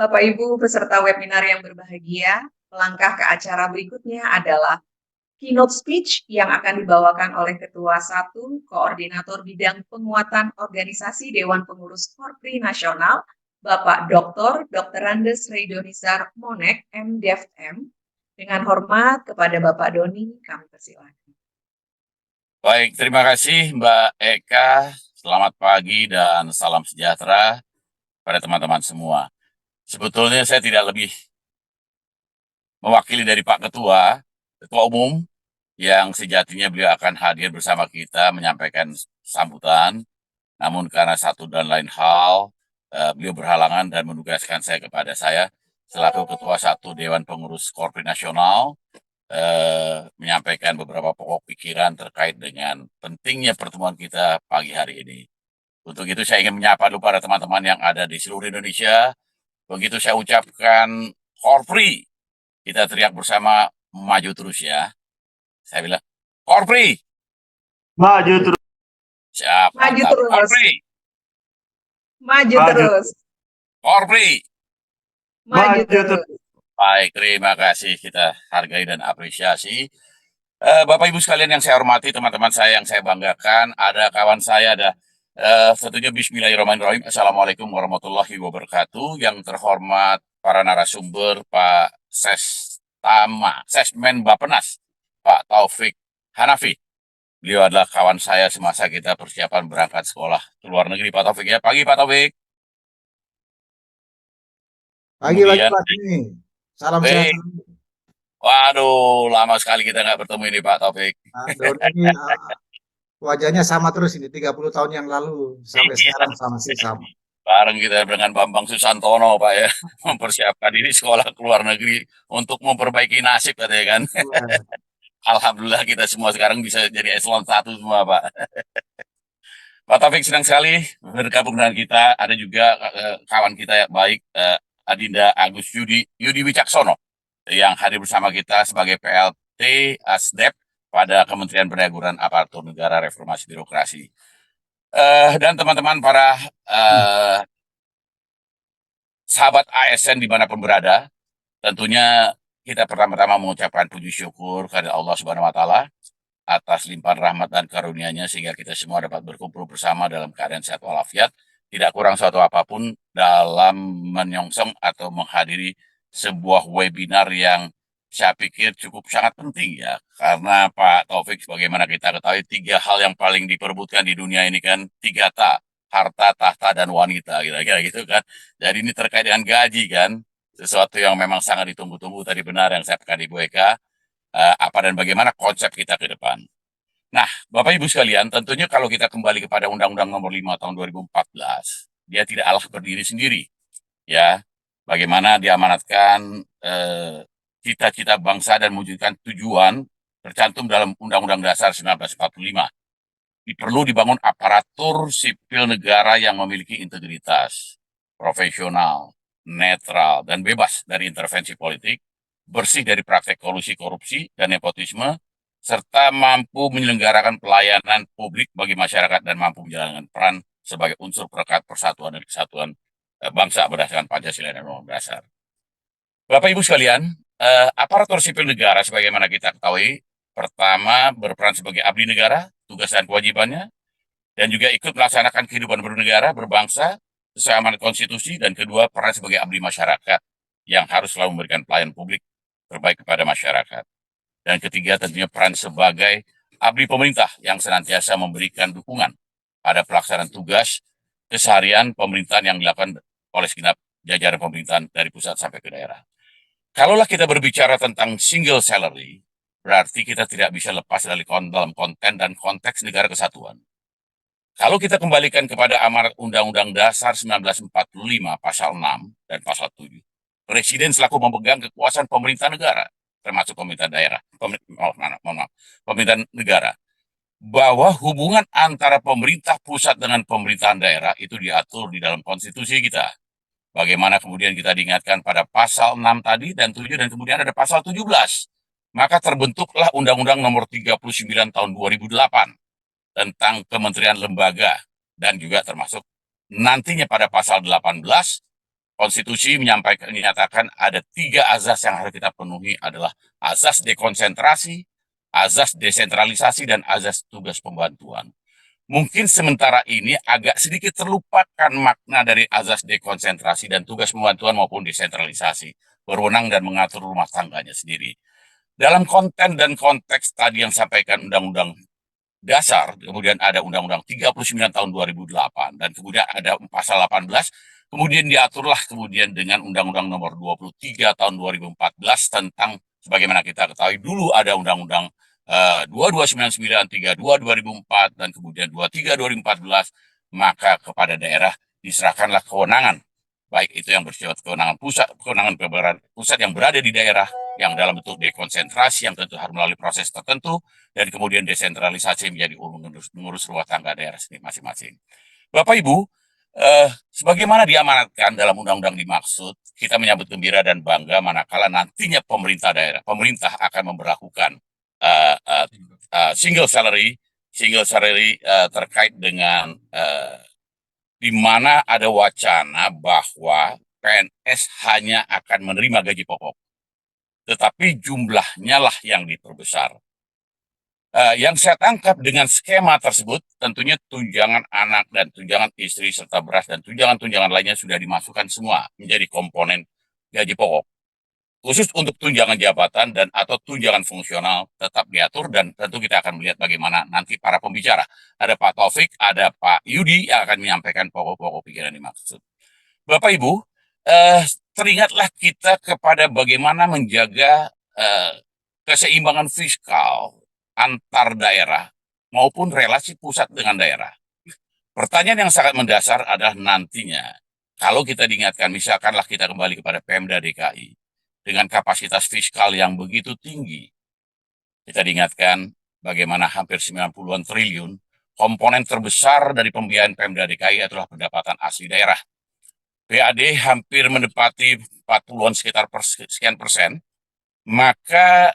Bapak Ibu peserta webinar yang berbahagia, melangkah ke acara berikutnya adalah keynote speech yang akan dibawakan oleh Ketua 1 Koordinator Bidang Penguatan Organisasi Dewan Pengurus Korpri Nasional, Bapak Dr. Andes Reidonizar Monek, MDFM. Dengan hormat kepada Bapak Doni, kami persilakan. Baik, terima kasih Mbak Eka. Selamat pagi dan salam sejahtera pada teman-teman semua. Sebetulnya saya tidak lebih mewakili dari Pak Ketua Umum, yang sejatinya beliau akan hadir bersama kita menyampaikan sambutan. Namun karena satu dan lain hal, beliau berhalangan dan menugaskan saya selaku Ketua 1 Dewan Pengurus Korpri Nasional menyampaikan beberapa pokok pikiran terkait dengan pentingnya pertemuan kita pagi hari ini. Untuk itu saya ingin menyapa dulu para teman-teman yang ada di seluruh Indonesia. Begitu saya ucapkan Korpri, kita teriak bersama maju terus ya. Saya bilang, Korpri. Maju terus. Siap, Maju mantap. terus. Korpri. Maju terus. Korpri. Maju terus. Baik, terima kasih. Kita hargai dan apresiasi. Bapak Ibu sekalian yang saya hormati, teman-teman saya yang saya banggakan, ada kawan saya, ada tentunya Bismillahirrahmanirrahim. Assalamualaikum warahmatullahi wabarakatuh. Yang terhormat para narasumber, Pak Sesmen Bappenas, Pak Taufik Hanafi. Beliau adalah kawan saya semasa kita persiapan berangkat sekolah ke luar negeri, Pak Taufik ya. Pagi Pak Taufik. Pagi Pak ini. Salam sehat. Waduh, lama sekali kita nggak bertemu ini Pak Taufik. Ini wajahnya sama terus ini, 30 tahun yang lalu sampai sekarang masih sama. Bareng kita dengan Bambang Susantono Pak ya, mempersiapkan diri sekolah ke luar negeri untuk memperbaiki nasib katanya kan. Alhamdulillah kita semua sekarang bisa jadi eselon 1 semua Pak. Pak Taufik senang sekali bergabung dengan kita. Ada juga kawan kita yang baik, Adinda Agus Yudi Wicaksono, yang hadir bersama kita sebagai PLT ASDEP pada Kementerian Perdagangan Aparatur Negara Reformasi Birokrasi. Dan teman-teman para sahabat ASN dimanapun berada, tentunya kita pertama-tama mengucapkan puji syukur kepada Allah Subhanahu Wa Taala atas limpahan rahmat dan karunia-Nya sehingga kita semua dapat berkumpul bersama dalam keadaan sehat walafiat, tidak kurang suatu apapun dalam menyongsong atau menghadiri sebuah webinar yang saya pikir cukup sangat penting ya, karena Pak Taufik sebagaimana kita ketahui 3 hal yang paling diperebutkan di dunia ini kan 3 ta, harta, tahta, dan wanita, kira-kira gitu kan. Jadi ini terkait dengan gaji kan, sesuatu yang memang sangat ditunggu-tunggu. Tadi benar yang saya katakan Ibu Eka, apa dan bagaimana konsep kita ke depan. Nah, Bapak Ibu sekalian, tentunya kalau kita kembali kepada Undang-Undang Nomor 5 Tahun 2014, dia tidak alah berdiri sendiri, ya. Bagaimana diamanatkan cita-cita bangsa dan mewujudkan tujuan tercantum dalam Undang-Undang Dasar 1945. Perlu dibangun aparatur sipil negara yang memiliki integritas, profesional, netral, dan bebas dari intervensi politik, bersih dari praktek kolusi korupsi dan nepotisme, serta mampu menyelenggarakan pelayanan publik bagi masyarakat dan mampu menjalankan peran sebagai unsur perekat persatuan dan kesatuan bangsa berdasarkan Pancasila dan Undang-Undang Dasar. Bapak Ibu sekalian, aparatur sipil negara sebagaimana kita ketahui, pertama berperan sebagai abdi negara, tugas dan kewajibannya, dan juga ikut melaksanakan kehidupan bernegara, berbangsa, sesuai amanat konstitusi, dan kedua peran sebagai abdi masyarakat yang harus selalu memberikan pelayanan publik terbaik kepada masyarakat. Dan ketiga tentunya peran sebagai abdi pemerintah yang senantiasa memberikan dukungan pada pelaksanaan tugas keseharian pemerintahan yang dilakukan oleh segenap jajaran pemerintahan dari pusat sampai ke daerah. Kalaulah kita berbicara tentang single salary, berarti kita tidak bisa lepas dari dalam konten dan konteks negara kesatuan. Kalau kita kembalikan kepada amanat Undang-Undang Dasar 1945 pasal 6 dan pasal 7, Presiden selaku memegang kekuasaan pemerintah negara, termasuk pemerintah daerah, pemerintah negara, bahwa hubungan antara pemerintah pusat dengan pemerintahan daerah itu diatur di dalam konstitusi kita. Bagaimana kemudian kita diingatkan pada pasal 6 tadi dan 7 dan kemudian ada pasal 17. Maka terbentuklah Undang-Undang Nomor 39 Tahun 2008 tentang kementerian lembaga dan juga termasuk nantinya pada pasal 18 konstitusi menyatakan ada 3 azas yang harus kita penuhi adalah azas dekonsentrasi, azas desentralisasi, dan azas tugas pembantuan. Mungkin sementara ini agak sedikit terlupakan makna dari azas dekonsentrasi dan tugas pembantuan maupun desentralisasi, berwenang dan mengatur rumah tangganya sendiri. Dalam konten dan konteks tadi yang sampaikan Undang-Undang Dasar, kemudian ada Undang-Undang 39 tahun 2008, dan kemudian ada pasal 18, kemudian diaturlah kemudian dengan Undang-Undang nomor 23 tahun 2014 tentang, sebagaimana kita ketahui dulu ada Undang-Undang 2299, 32 2004, dan kemudian 23 2014, maka kepada daerah diserahkanlah kewenangan, baik itu yang bersifat kewenangan pusat yang berada di daerah, yang dalam bentuk dekonsentrasi yang tentu harus melalui proses tertentu, dan kemudian desentralisasi menjadi mengurus rumah tangga daerah sendiri masing-masing. Bapak Ibu, sebagaimana diamanatkan dalam undang-undang dimaksud, kita menyambut gembira dan bangga manakala nantinya pemerintah akan memberlakukan single salary terkait dengan di mana ada wacana bahwa PNS hanya akan menerima gaji pokok, tetapi jumlahnya lah yang diperbesar. Yang saya tangkap dengan skema tersebut, tentunya tunjangan anak dan tunjangan istri serta beras dan tunjangan-tunjangan lainnya sudah dimasukkan semua menjadi komponen gaji pokok. Khusus untuk tunjangan jabatan dan atau tunjangan fungsional tetap diatur, dan tentu kita akan melihat bagaimana nanti para pembicara. Ada Pak Taufik, ada Pak Yudi yang akan menyampaikan pokok-pokok pikiran dimaksud. Bapak Ibu, teringatlah kita kepada bagaimana menjaga keseimbangan fiskal antar daerah maupun relasi pusat dengan daerah. Pertanyaan yang sangat mendasar adalah nantinya, kalau kita diingatkan, misalkanlah kita kembali kepada Pemda DKI, dengan kapasitas fiskal yang begitu tinggi, kita diingatkan bagaimana hampir 90-an triliun, komponen terbesar dari pembiayaan Pemda DKI adalah pendapatan asli daerah. PAD hampir mendapati 40-an sekian persen, maka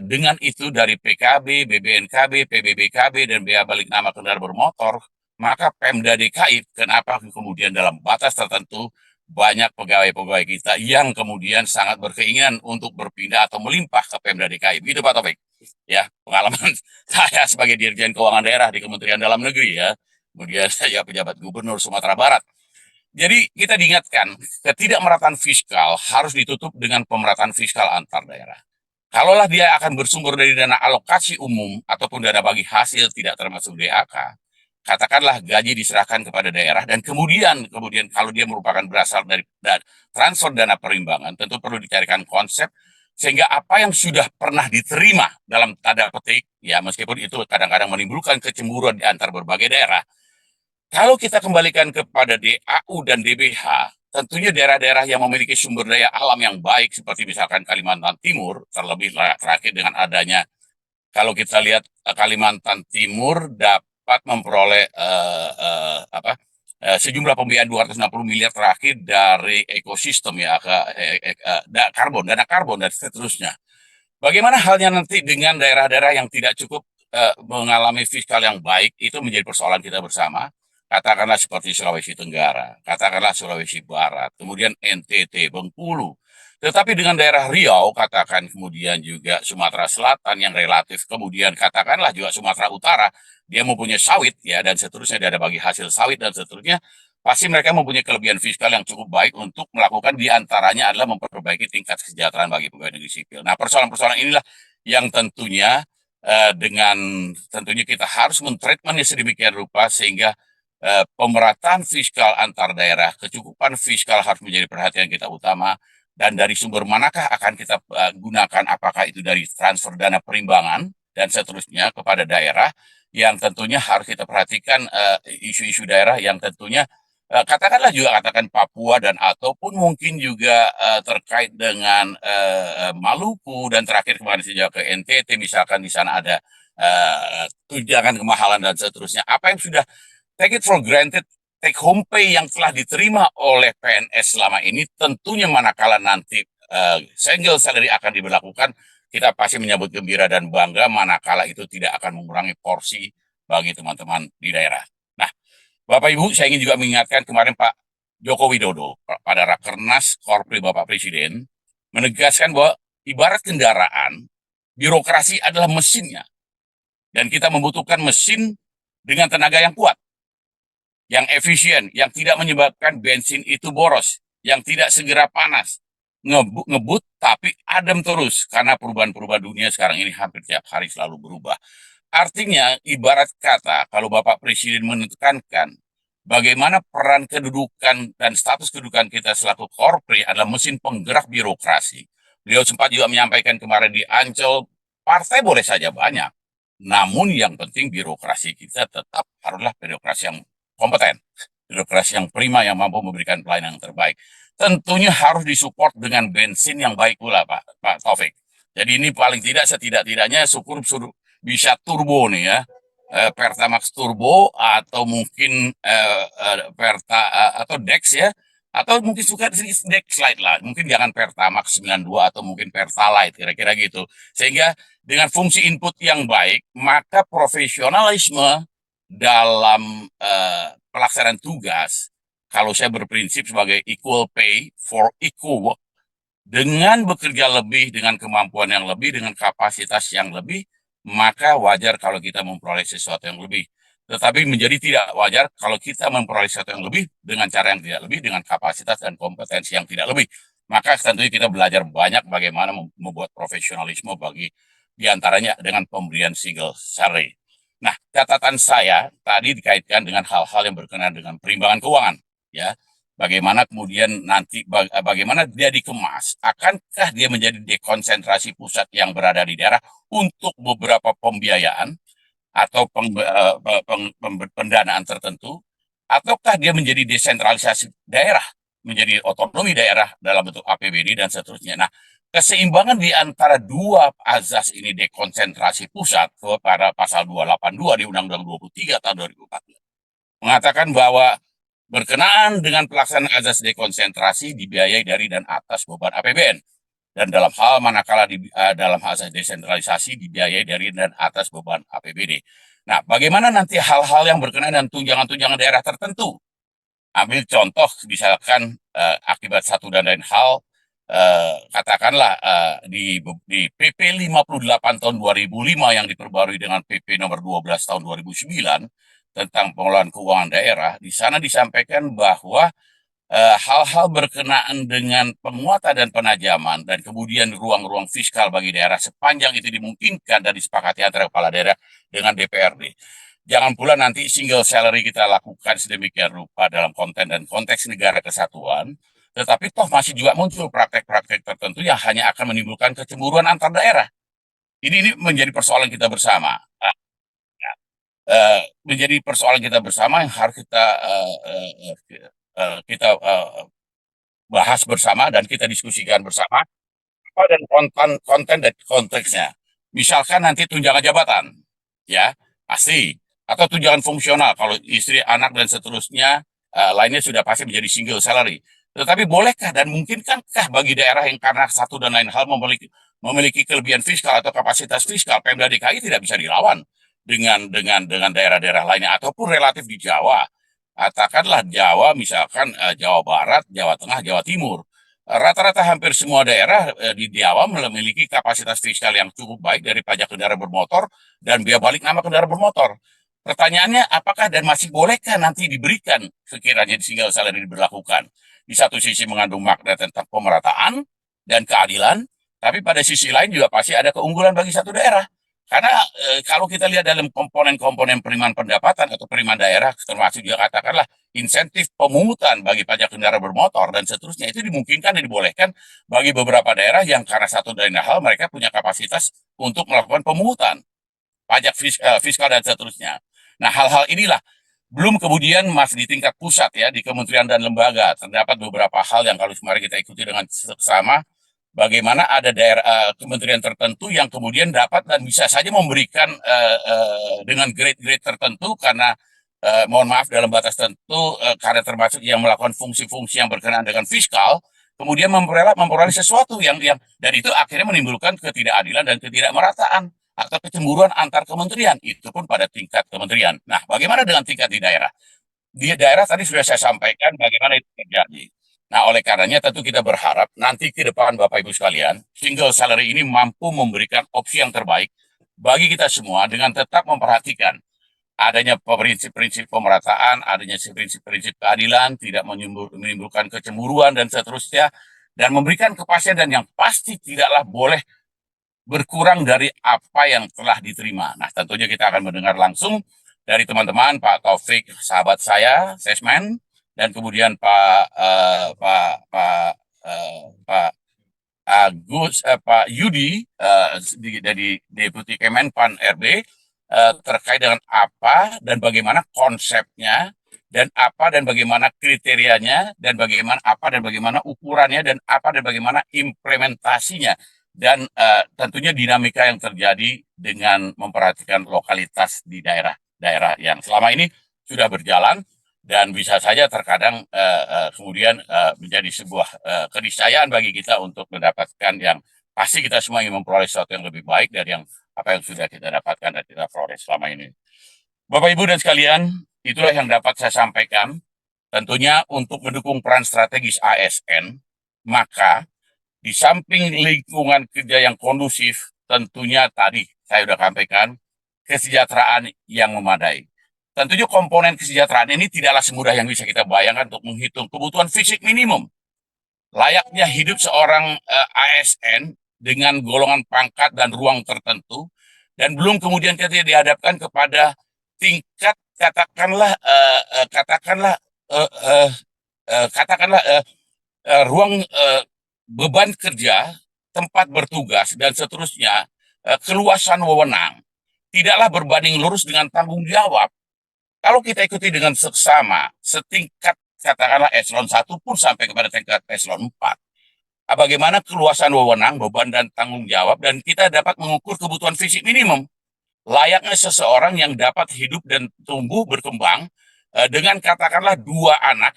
dengan itu dari PKB, BBNKB, PBBKB, dan bea balik nama kendaraan bermotor, maka Pemda DKI kenapa kemudian dalam batas tertentu banyak pegawai-pegawai kita yang kemudian sangat berkeinginan untuk berpindah atau melimpah ke Pemda DKI. Begitu Pak Taufik. Ya, pengalaman saya sebagai Dirjen Keuangan Daerah di Kementerian Dalam Negeri ya. Kemudian saya pejabat Gubernur Sumatera Barat. Jadi kita diingatkan, ketidakmerataan fiskal harus ditutup dengan pemerataan fiskal antar daerah. Kalaulah dia akan bersumber dari dana alokasi umum ataupun dana bagi hasil tidak termasuk DAK, katakanlah gaji diserahkan kepada daerah, dan kemudian kalau dia merupakan berasal dari transfer dana perimbangan, tentu perlu dicarikan konsep sehingga apa yang sudah pernah diterima dalam tanda petik, ya meskipun itu kadang-kadang menimbulkan kecemburuan di antar berbagai daerah, kalau kita kembalikan kepada DAU dan DBH, tentunya daerah-daerah yang memiliki sumber daya alam yang baik, seperti misalkan Kalimantan Timur, terlebih terakhir dengan adanya, kalau kita lihat Kalimantan Timur dapat memperoleh sejumlah pembiayaan 260 miliar terakhir dari ekosistem ya, dana karbon dan seterusnya. Bagaimana halnya nanti dengan daerah-daerah yang tidak cukup mengalami fiskal yang baik, itu menjadi persoalan kita bersama. Katakanlah seperti Sulawesi Tenggara, katakanlah Sulawesi Barat, kemudian NTT, Bengkulu. Tetapi dengan daerah Riau, katakan kemudian juga Sumatera Selatan yang relatif, kemudian katakanlah juga Sumatera Utara, dia mempunyai sawit ya dan seterusnya, dia ada bagi hasil sawit dan seterusnya, pasti mereka mempunyai kelebihan fiskal yang cukup baik untuk melakukan, diantaranya adalah memperbaiki tingkat kesejahteraan bagi pegawai negeri sipil. Nah, persoalan-persoalan inilah yang tentunya dengan tentunya kita harus mentreatmentnya sedemikian rupa sehingga pemerataan fiskal antar daerah, kecukupan fiskal harus menjadi perhatian kita utama, dan dari sumber manakah akan kita gunakan, apakah itu dari transfer dana perimbangan dan seterusnya kepada daerah, yang tentunya harus kita perhatikan isu-isu daerah yang tentunya katakanlah juga katakan Papua dan ataupun mungkin juga terkait dengan Maluku, dan terakhir kemarin saja ke NTT, misalkan di sana ada tunjangan kemahalan dan seterusnya. Apa yang sudah take it for granted, take home pay yang telah diterima oleh PNS selama ini, tentunya manakala nanti single salary akan diberlakukan, kita pasti menyambut gembira dan bangga manakala itu tidak akan mengurangi porsi bagi teman-teman di daerah. Nah, Bapak Ibu, saya ingin juga mengingatkan kemarin Pak Joko Widodo pada Rakernas Korpri Bapak Presiden menegaskan bahwa ibarat kendaraan, birokrasi adalah mesinnya. Dan kita membutuhkan mesin dengan tenaga yang kuat, yang efisien, yang tidak menyebabkan bensin itu boros, yang tidak segera panas, ngebut tapi adem terus, karena perubahan-perubahan dunia sekarang ini hampir tiap hari selalu berubah. Artinya, ibarat kata, kalau Bapak Presiden menekankan bagaimana peran kedudukan dan status kedudukan kita selaku Korpri adalah mesin penggerak birokrasi. Beliau sempat juga menyampaikan kemarin di Ancol, partai boleh saja banyak, namun yang penting birokrasi kita tetap haruslah birokrasi yang kompeten, birokrasi yang prima, yang mampu memberikan pelayanan yang terbaik. Tentunya harus disupport dengan bensin yang baik pula, Pak Taufik. Jadi ini paling tidak setidak-tidaknya syukur bisa turbo nih ya, Pertamax turbo atau mungkin atau Dex ya, atau mungkin suka Dex Lite lah, mungkin jangan Pertamax 92 atau mungkin Pertalite kira-kira gitu. Sehingga dengan fungsi input yang baik, maka profesionalisme dalam pelaksanaan tugas, kalau saya berprinsip sebagai equal pay for equal work, dengan bekerja lebih, dengan kemampuan yang lebih, dengan kapasitas yang lebih, maka wajar kalau kita memperoleh sesuatu yang lebih. Tetapi menjadi tidak wajar kalau kita memperoleh sesuatu yang lebih dengan cara yang tidak lebih, dengan kapasitas dan kompetensi yang tidak lebih. Maka tentunya kita belajar banyak bagaimana membuat profesionalisme bagi diantaranya dengan pemberian single salary. Nah, catatan saya tadi dikaitkan dengan hal-hal yang berkenaan dengan perimbangan keuangan, ya. Bagaimana kemudian nanti bagaimana dia dikemas, akankah dia menjadi dekonsentrasi pusat yang berada di daerah untuk beberapa pembiayaan atau pendanaan tertentu, ataukah dia menjadi desentralisasi daerah, menjadi otonomi daerah dalam bentuk APBD dan seterusnya. Nah, keseimbangan di antara dua azas ini, dekonsentrasi pusat pada pasal 282 di Undang-Undang 23 tahun 2014 mengatakan bahwa berkenaan dengan pelaksanaan azas dekonsentrasi dibiayai dari dan atas beban APBN. Dan dalam hal manakala dalam azas desentralisasi dibiayai dari dan atas beban APBD. Nah, bagaimana nanti hal-hal yang berkenaan dengan tunjangan-tunjangan daerah tertentu? Ambil contoh, misalkan akibat satu dan lain hal, katakanlah di PP 58 tahun 2005 yang diperbarui dengan PP nomor 12 tahun 2009, tentang pengelolaan keuangan daerah, di sana disampaikan bahwa hal-hal berkenaan dengan penguatan dan penajaman dan kemudian ruang-ruang fiskal bagi daerah sepanjang itu dimungkinkan dan disepakati antara kepala daerah dengan DPRD. Jangan pula nanti single salary kita lakukan sedemikian rupa dalam konten dan konteks negara kesatuan, tetapi toh masih juga muncul praktek-praktek tertentu yang hanya akan menimbulkan kecemburuan antar daerah. Ini menjadi persoalan kita bersama. Menjadi persoalan kita bersama yang harus kita bahas bersama dan kita diskusikan bersama dan konten dan konteksnya. Misalkan nanti tunjangan jabatan, ya pasti, atau tunjangan fungsional kalau istri, anak dan seterusnya lainnya sudah pasti menjadi single salary. Tetapi bolehkah dan mungkinkankah bagi daerah yang karena satu dan lain hal memiliki kelebihan fiskal atau kapasitas fiskal, Pemda DKI tidak bisa dilawan dengan daerah-daerah lainnya ataupun relatif di Jawa. Katakanlah Jawa, misalkan Jawa Barat, Jawa Tengah, Jawa Timur. Rata-rata hampir semua daerah di Jawa memiliki kapasitas fiskal yang cukup baik dari pajak kendaraan bermotor dan biaya balik nama kendaraan bermotor. Pertanyaannya, apakah dan masih bolehkah nanti diberikan sekiranya single salary diberlakukan? Di satu sisi mengandung makna tentang pemerataan dan keadilan, tapi pada sisi lain juga pasti ada keunggulan bagi satu daerah. Karena kalau kita lihat dalam komponen-komponen penerimaan pendapatan atau penerimaan daerah, termasuk juga katakanlah insentif pemungutan bagi pajak kendaraan bermotor dan seterusnya, itu dimungkinkan dan dibolehkan bagi beberapa daerah yang karena satu dan lain hal mereka punya kapasitas untuk melakukan pemungutan pajak fiskal dan seterusnya. Nah, hal-hal inilah belum kemudian masih di tingkat pusat ya, di kementerian dan lembaga terdapat beberapa hal yang kalau kemarin kita ikuti dengan seksama. Bagaimana ada daerah kementerian tertentu yang kemudian dapat dan bisa saja memberikan dengan grade-grade tertentu karena mohon maaf dalam batas tertentu karena termasuk yang melakukan fungsi-fungsi yang berkenaan dengan fiskal, kemudian memperoleh sesuatu yang dan itu akhirnya menimbulkan ketidakadilan dan ketidakmerataan atau kecemburuan antar kementerian, itu pun pada tingkat kementerian. Nah, bagaimana dengan tingkat di daerah? di daerah tadi sudah saya sampaikan bagaimana itu terjadi. Nah, oleh karenanya tentu kita berharap nanti ke depan Bapak Ibu sekalian, single salary ini mampu memberikan opsi yang terbaik bagi kita semua dengan tetap memperhatikan adanya prinsip-prinsip pemerataan, adanya prinsip-prinsip keadilan, tidak menimbulkan kecemburuan dan seterusnya, dan memberikan kepastian dan yang pasti tidaklah boleh berkurang dari apa yang telah diterima. Nah, tentunya kita akan mendengar langsung dari teman-teman Pak Taufik, sahabat saya, Sesmen, dan kemudian Pak Pak Yudi dari Deputi Kemenpan RB terkait dengan apa dan bagaimana konsepnya dan apa dan bagaimana kriterianya dan bagaimana apa dan bagaimana ukurannya dan apa dan bagaimana implementasinya dan tentunya dinamika yang terjadi dengan memperhatikan lokalitas di daerah-daerah yang selama ini sudah berjalan dan bisa saja terkadang kemudian menjadi sebuah keniscayaan bagi kita untuk mendapatkan yang pasti kita semua ingin memperoleh sesuatu yang lebih baik dari yang apa yang sudah kita dapatkan dan kita peroleh selama ini. Bapak Ibu dan sekalian, itulah yang dapat saya sampaikan. Tentunya untuk mendukung peran strategis ASN, maka di samping lingkungan kerja yang kondusif, tentunya tadi saya sudah sampaikan, kesejahteraan yang memadai. Tentunya komponen kesejahteraan ini tidaklah semudah yang bisa kita bayangkan untuk menghitung kebutuhan fisik minimum. Layaknya hidup seorang ASN dengan golongan pangkat dan ruang tertentu, dan belum kemudian kita dihadapkan kepada tingkat ruang beban kerja, tempat bertugas, dan seterusnya, keluasan wewenang, tidaklah berbanding lurus dengan tanggung jawab. Kalau kita ikuti dengan seksama, setingkat katakanlah eselon 1 pun sampai kepada tingkat eselon 4, bagaimana keluasan wewenang, beban, dan tanggung jawab, dan kita dapat mengukur kebutuhan fisik minimum, layaknya seseorang yang dapat hidup dan tumbuh berkembang dengan katakanlah 2 anak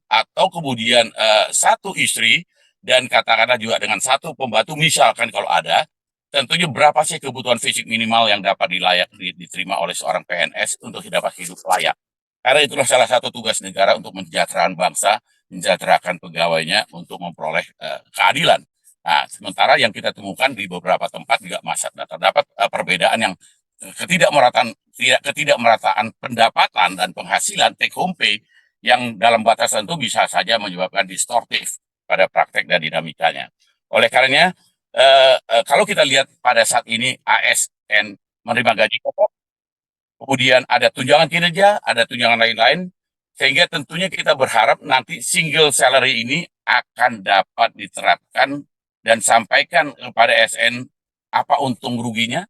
atau kemudian 1 istri dan katakanlah juga dengan 1 pembantu misalkan kalau ada, tentunya berapa sih kebutuhan fisik minimal yang dapat diterima oleh seorang PNS untuk dapat hidup layak. Karena itulah salah satu tugas negara untuk mensejahterakan bangsa, mensejahterakan pegawainya untuk memperoleh keadilan. Nah, sementara yang kita temukan di beberapa tempat juga masih terdapat perbedaan yang ketidakmerataan pendapatan dan penghasilan take home pay yang dalam batas tentu bisa saja menyebabkan distortif pada praktek dan dinamikanya. Oleh karenanya, kalau kita lihat pada saat ini ASN menerima gaji pokok, kemudian ada tunjangan kinerja, ada tunjangan lain-lain, sehingga tentunya kita berharap nanti single salary ini akan dapat diterapkan dan sampaikan kepada ASN apa untung ruginya,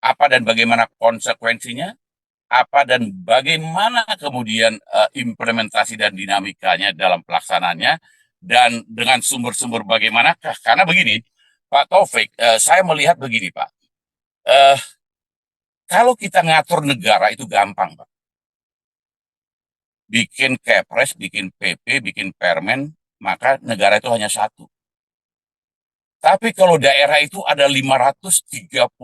apa dan bagaimana konsekuensinya, apa dan bagaimana kemudian implementasi dan dinamikanya dalam pelaksanaannya, dan dengan sumber-sumber bagaimanakah. Karena begini, Pak Taufik, saya melihat begini, Pak. Kalau kita ngatur negara itu gampang, Pak. Bikin kepres, bikin PP, bikin permen, maka negara itu hanya satu. Tapi kalau daerah itu ada 538,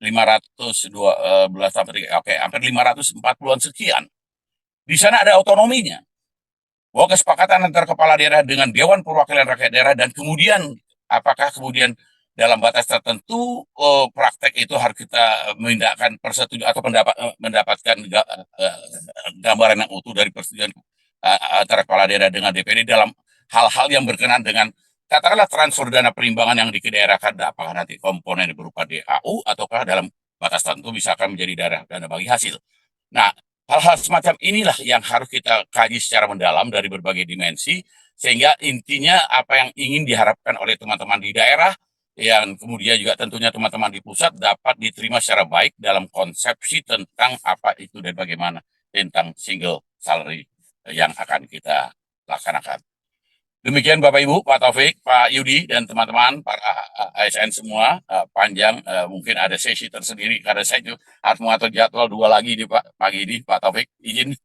512 sampai hampir 540-an sekian. Di sana ada otonominya. Bahwa kesepakatan antara kepala daerah dengan Dewan Perwakilan Rakyat Daerah, dan kemudian apakah kemudian dalam batas tertentu praktek itu harus kita menindakkan persetujuan atau mendapatkan gambaran yang utuh dari persetujuan antara kepala daerah dengan DPD dalam hal-hal yang berkenaan dengan katakanlah transfer dana perimbangan yang dikedaerahkan, apakah nanti komponen berupa DAU ataukah dalam batas tertentu misalkan menjadi dana bagi hasil. Nah, hal-hal semacam inilah yang harus kita kaji secara mendalam dari berbagai dimensi, sehingga intinya apa yang ingin diharapkan oleh teman-teman di daerah, yang kemudian juga tentunya teman-teman di pusat dapat diterima secara baik dalam konsepsi tentang apa itu dan bagaimana tentang single salary yang akan kita laksanakan. Demikian Bapak Ibu, Pak Taufik, Pak Yudi, dan teman-teman, para ASN semua, panjang, mungkin ada sesi tersendiri, karena saya juga harus mengatur jadwal 2 lagi di pagi ini, Pak Taufik, izin.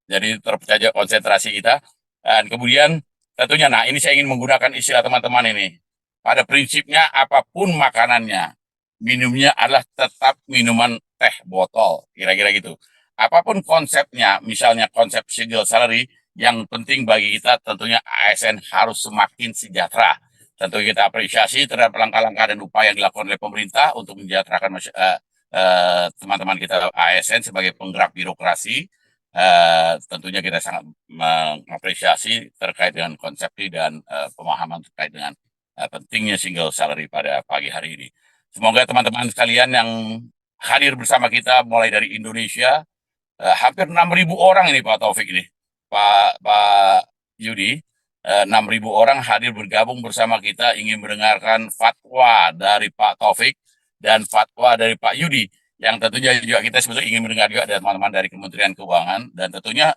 Jadi terpecah konsentrasi kita. Dan kemudian tentunya, nah ini saya ingin menggunakan istilah teman-teman ini. Pada prinsipnya apapun makanannya, minumnya adalah tetap minuman teh botol, kira-kira gitu. apapun konsepnya, misalnya konsep single salary, yang penting bagi kita tentunya ASN harus semakin sejahtera. Tentu kita apresiasi terhadap langkah-langkah dan upaya yang dilakukan oleh pemerintah untuk mensejahterakan teman-teman kita ASN sebagai penggerak birokrasi. Tentunya kita sangat mengapresiasi terkait dengan konsep ini dan pemahaman terkait dengan pentingnya single salary pada pagi hari ini. Semoga teman-teman sekalian yang hadir bersama kita mulai dari Indonesia, hampir 6.000 orang ini Pak Taufik ini, Pak Yudi, 6.000 orang hadir bergabung bersama kita ingin mendengarkan fatwa dari Pak Taufik dan fatwa dari Pak Yudi, yang tentunya juga kita sebetulnya ingin mendengar juga dari teman-teman dari Kementerian Keuangan, dan tentunya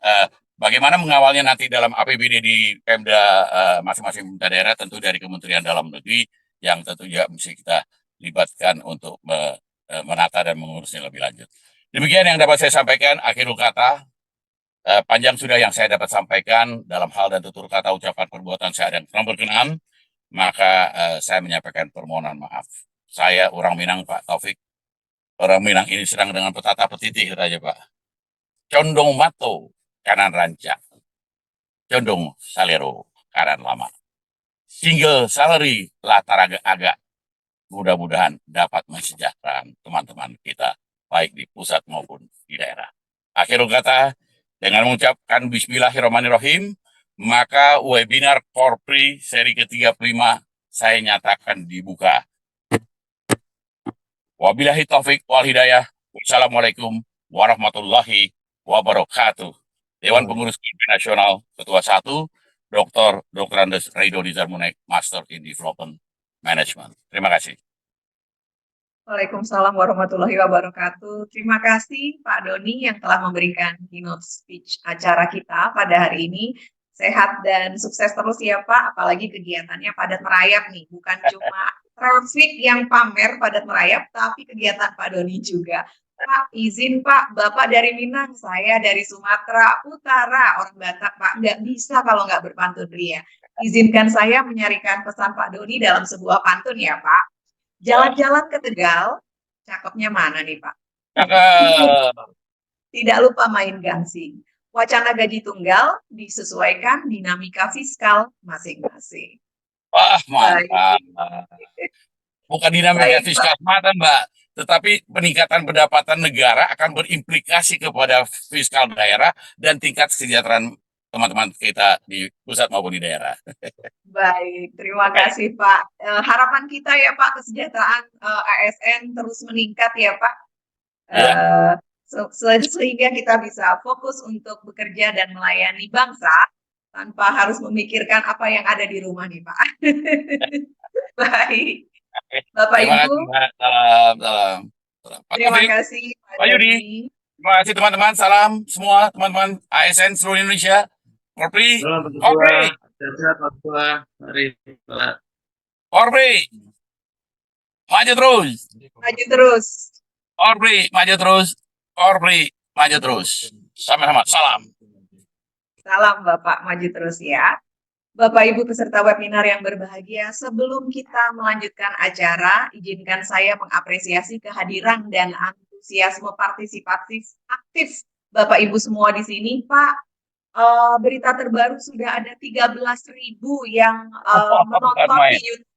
bagaimana mengawalnya nanti dalam APBD di Pemda masing-masing pemerintah daerah, tentu dari Kementerian Dalam Negeri yang tentunya mesti kita libatkan untuk menata dan mengurusnya lebih lanjut. Demikian yang dapat saya sampaikan. Akhirul kata, panjang sudah yang saya dapat sampaikan dalam hal dan tutur kata ucapan perbuatan saya dan kurang berkenan, maka saya menyampaikan permohonan maaf. Saya orang Minang, Pak Taufik. Orang Minang ini sedang dengan petata petitih saja, Pak. Condong mato kanan rancak, condong salero kanan lama. Single salary latar agak-agak. Mudah-mudahan dapat mensejahterakan teman-teman kita, baik di pusat maupun di daerah. Akhirul kata, dengan mengucapkan Bismillahirrahmanirrahim, maka webinar Korpri seri ke-35 saya nyatakan dibuka. Wabillahi taufik wal hidayah. Wassalamualaikum warahmatullahi wabarakatuh. Dewan Pengurus Korpri Nasional, Ketua 1, Dr. Andes Raido Nizarmunek, Master in Development Management. Terima kasih. Waalaikumsalam warahmatullahi wabarakatuh. Terima kasih Pak Doni yang telah memberikan keynote speech acara kita pada hari ini. Sehat dan sukses terus ya Pak, apalagi kegiatannya padat merayap nih. Bukan cuma traffic yang pamer padat merayap, tapi kegiatan Pak Doni juga. Pak, izin Pak, Bapak dari Minang, saya dari Sumatera Utara, orang Batak Pak. Nggak bisa kalau nggak berpantun ria. Izinkan saya menyarikan pesan Pak Doni dalam sebuah pantun ya Pak. Jalan-jalan ke Tegal, cakepnya mana nih Pak? Tidak lupa main gangsing. Wacana gaji tunggal disesuaikan dinamika fiskal masing-masing. Wah, mantap. Baik. Bukan dinamika Baik, fiskal semata, Mbak, tetapi peningkatan pendapatan negara akan berimplikasi kepada fiskal daerah dan tingkat kesejahteraan teman-teman kita di pusat maupun di daerah. Baik, terima kasih Pak. Harapan kita ya Pak, kesejahteraan ASN terus meningkat ya Pak. Ya. Sehingga kita bisa fokus untuk bekerja dan melayani bangsa tanpa harus memikirkan apa yang ada di rumah nih Pak. Baik, Bapak Terima Ibu. kasih, salam. Terima kasih Pak Yudi. Terima kasih teman-teman. Salam semua teman-teman ASN seluruh Indonesia. Korpri. Korpri. Sehat Pak Ketua. Mari Pak. Korpri. Maju terus. Maju terus. Korpri, maju terus. Korpri, maju terus. Sama-sama. Salam. Salam Bapak, maju terus ya. Bapak Ibu peserta webinar yang berbahagia, sebelum kita melanjutkan acara, izinkan saya mengapresiasi kehadiran dan antusiasme partisipatif aktif Bapak Ibu semua di sini. Pak, berita terbaru sudah ada 13.000 yang menonton di YouTube.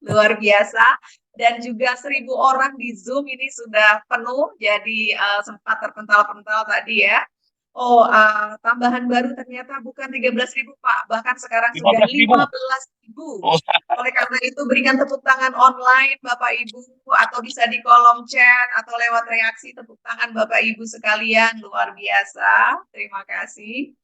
Luar biasa. Dan juga 1.000 orang di Zoom ini sudah penuh, jadi sempat terpental-pental tadi ya. Oh, tambahan baru ternyata bukan 13.000 Pak, bahkan sekarang sudah 15.000. Oleh karena itu berikan tepuk tangan online Bapak Ibu, atau bisa di kolom chat atau lewat reaksi tepuk tangan Bapak Ibu sekalian, luar biasa. Terima kasih.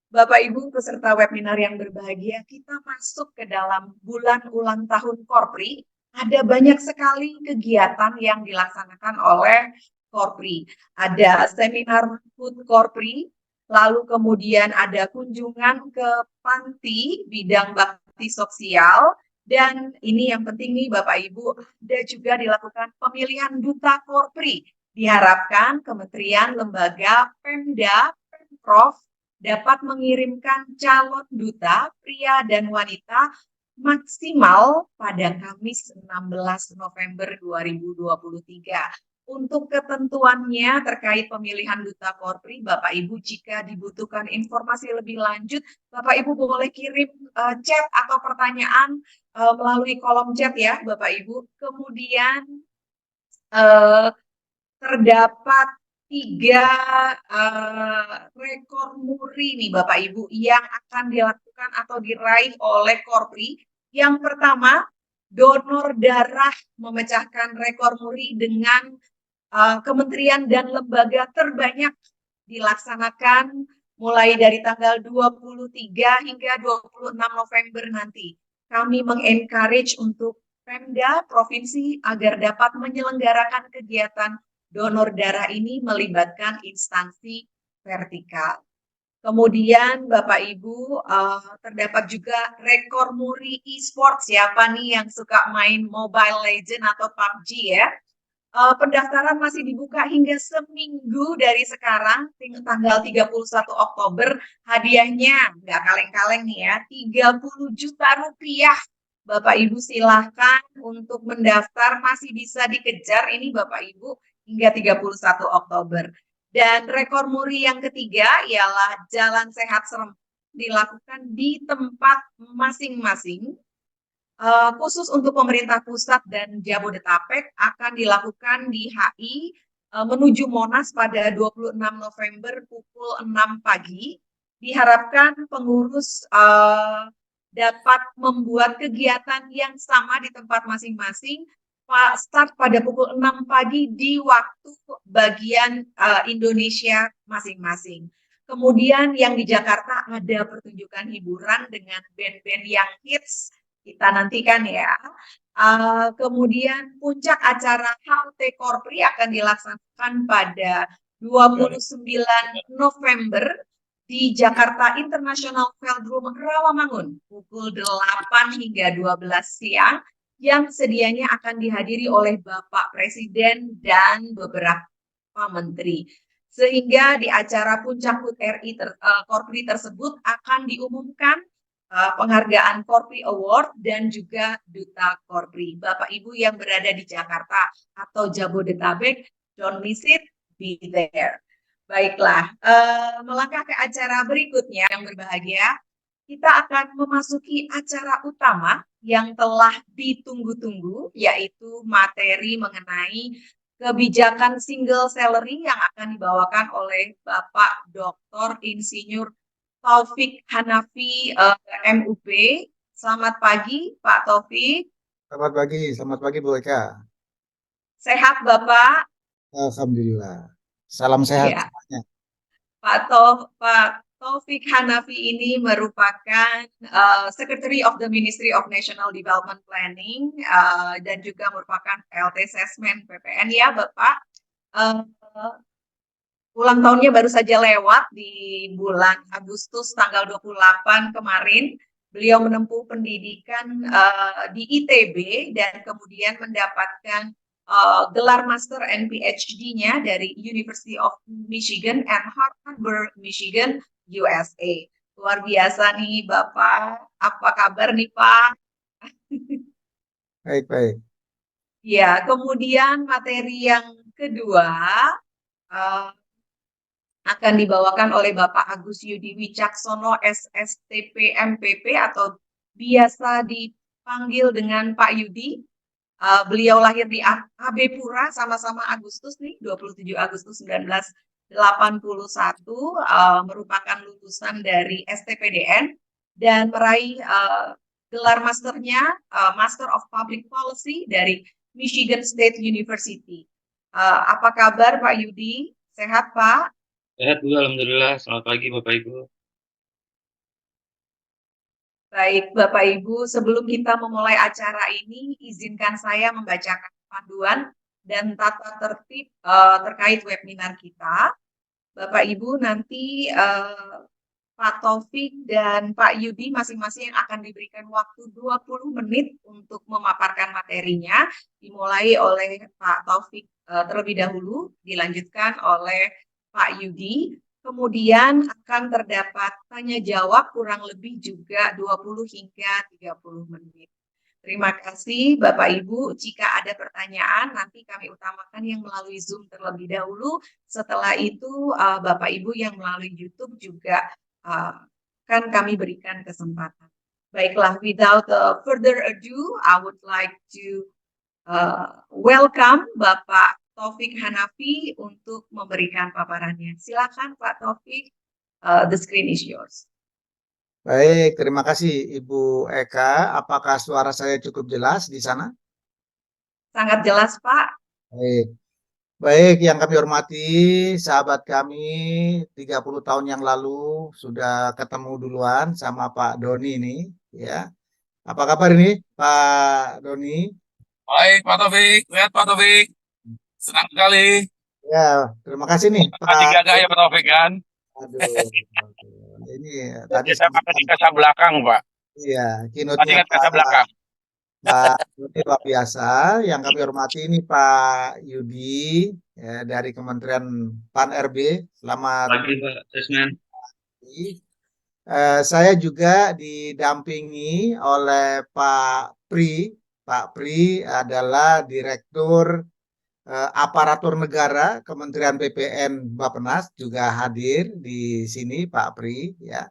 Bapak Ibu peserta webinar yang berbahagia, kita masuk ke dalam bulan ulang tahun Korpri. Ada banyak sekali kegiatan yang dilaksanakan oleh Korpri. Ada seminar HUT Korpri, lalu kemudian ada kunjungan ke panti bidang bakti sosial, dan ini yang penting nih Bapak Ibu, ada juga dilakukan pemilihan duta Korpri. Diharapkan kementerian, lembaga, Pemda, Pemprov dapat mengirimkan calon duta pria dan wanita maksimal pada Kamis 16 November 2023. Untuk ketentuannya terkait pemilihan duta Korpri, Bapak Ibu jika dibutuhkan informasi lebih lanjut, Bapak Ibu boleh kirim chat atau pertanyaan melalui kolom chat ya, Bapak Ibu. Kemudian eh, terdapat 3 rekor muri nih Bapak Ibu yang akan dilakukan atau diraih oleh Korpri. Yang pertama, donor darah memecahkan rekor muri dengan kementerian dan lembaga terbanyak dilaksanakan mulai dari tanggal 23 hingga 26 November nanti. Kami mengencourage untuk Pemda Provinsi agar dapat menyelenggarakan kegiatan donor darah ini melibatkan instansi vertikal. Kemudian Bapak Ibu terdapat juga rekor muri e-sport. Siapa nih yang suka main Mobile Legend atau PUBG ya? Pendaftaran masih dibuka hingga seminggu dari sekarang, tanggal 31 Oktober. Hadiahnya nggak kaleng-kaleng nih ya, 30 juta rupiah. Bapak Ibu silahkan untuk mendaftar, masih bisa dikejar ini Bapak Ibu hingga 31 Oktober. Dan rekor muri yang ketiga ialah Jalan Sehat Serempak dilakukan di tempat masing-masing. Khusus untuk pemerintah pusat dan Jabodetabek akan dilakukan di HI menuju Monas pada 26 November pukul 6 pagi. Diharapkan pengurus dapat membuat kegiatan yang sama di tempat masing-masing. Start pada pukul 6 pagi di waktu bagian Indonesia masing-masing. Kemudian yang di Jakarta ada pertunjukan hiburan dengan band-band yang hits. Kita nantikan ya. Kemudian puncak acara HUT Korpri akan dilaksanakan pada 29 November di Jakarta International Velodrome Rawamangun pukul 8 hingga 12 siang yang sedianya akan dihadiri oleh Bapak Presiden dan beberapa menteri. Sehingga di acara puncak HUT RI Korpri tersebut akan diumumkan penghargaan Korpri Award dan juga Duta Korpri. Bapak Ibu yang berada di Jakarta atau Jabodetabek, don't miss it, be there. Baiklah, melangkah ke acara berikutnya yang berbahagia, kita akan memasuki acara utama yang telah ditunggu-tunggu, yaitu materi mengenai kebijakan single salary yang akan dibawakan oleh Bapak Dr. Insinyur Taufik Hanafi MUP. Selamat pagi Pak Taufik. Selamat pagi Bu Eka. Sehat Bapak? Alhamdulillah. Salam sehat Ya. semuanya. Pak Taufik Hanafi ini merupakan Secretary of the Ministry of National Development Planning dan juga merupakan PLT Sesmen PPN ya Bapak. Ulang tahunnya baru saja lewat di bulan Agustus tanggal 28 kemarin. Beliau menempuh pendidikan di ITB dan kemudian mendapatkan gelar Master and PhD-nya dari University of Michigan and Harvard, Michigan, USA. Luar biasa nih Bapak. Apa kabar nih Pak? Baik. Ya, kemudian materi yang kedua akan dibawakan oleh Bapak Agus Yudi Wicaksono SSTP MPP atau biasa dipanggil dengan Pak Yudi. Beliau lahir di AB Pura sama-sama Agustus nih, 27 Agustus 1981, merupakan lulusan dari STPDN dan meraih gelar masternya Master of Public Policy dari Michigan State University. Apa kabar Pak Yudi? Sehat Pak? Sehat Bu, alhamdulillah. Selamat pagi Bapak Ibu. Baik Bapak Ibu, sebelum kita memulai acara ini, izinkan saya membacakan panduan dan tata tertib terkait webinar kita. Bapak Ibu, nanti Pak Taufik dan Pak Yudi masing-masing akan diberikan waktu 20 menit untuk memaparkan materinya, dimulai oleh Pak Taufik terlebih dahulu, dilanjutkan oleh Pak Yudi, kemudian akan terdapat tanya jawab kurang lebih juga 20 hingga 30 menit. Terima kasih Bapak Ibu. Jika ada pertanyaan, nanti kami utamakan yang melalui Zoom terlebih dahulu. Setelah itu, Bapak Ibu yang melalui YouTube juga akan kami berikan kesempatan. Baiklah, without further ado, I would like to welcome Bapak Taufik Hanafi untuk memberikan paparannya. Silakan Pak Taufik, the screen is yours. Baik, terima kasih Ibu Eka. Apakah suara saya cukup jelas di sana? Sangat jelas Pak. Baik. Baik, yang kami hormati, sahabat kami 30 tahun yang lalu sudah ketemu duluan sama Pak Doni ini, ya. Apa kabar ini, Pak Doni? Baik, Pak Taufik. Lihat Pak Taufik. Senang sekali. Ya, terima kasih nih, Masih Pak. gagah ya Pak Taufik kan? Aduh, ini tadi Kita pakai di kasa belakang, Pak. iya, Masih keynote-nya ingat kasa belakang. Pak Doni luar biasa. Yang kami hormati ini Pak Yudi ya, dari Kementerian Pan-RB. Selamat Pagi Pak Desmen. pagi. Saya juga didampingi oleh Pak Pri. Pak Pri adalah Direktur Aparatur Negara Kementerian PPN Bappenas, juga hadir di sini Pak Pri ya.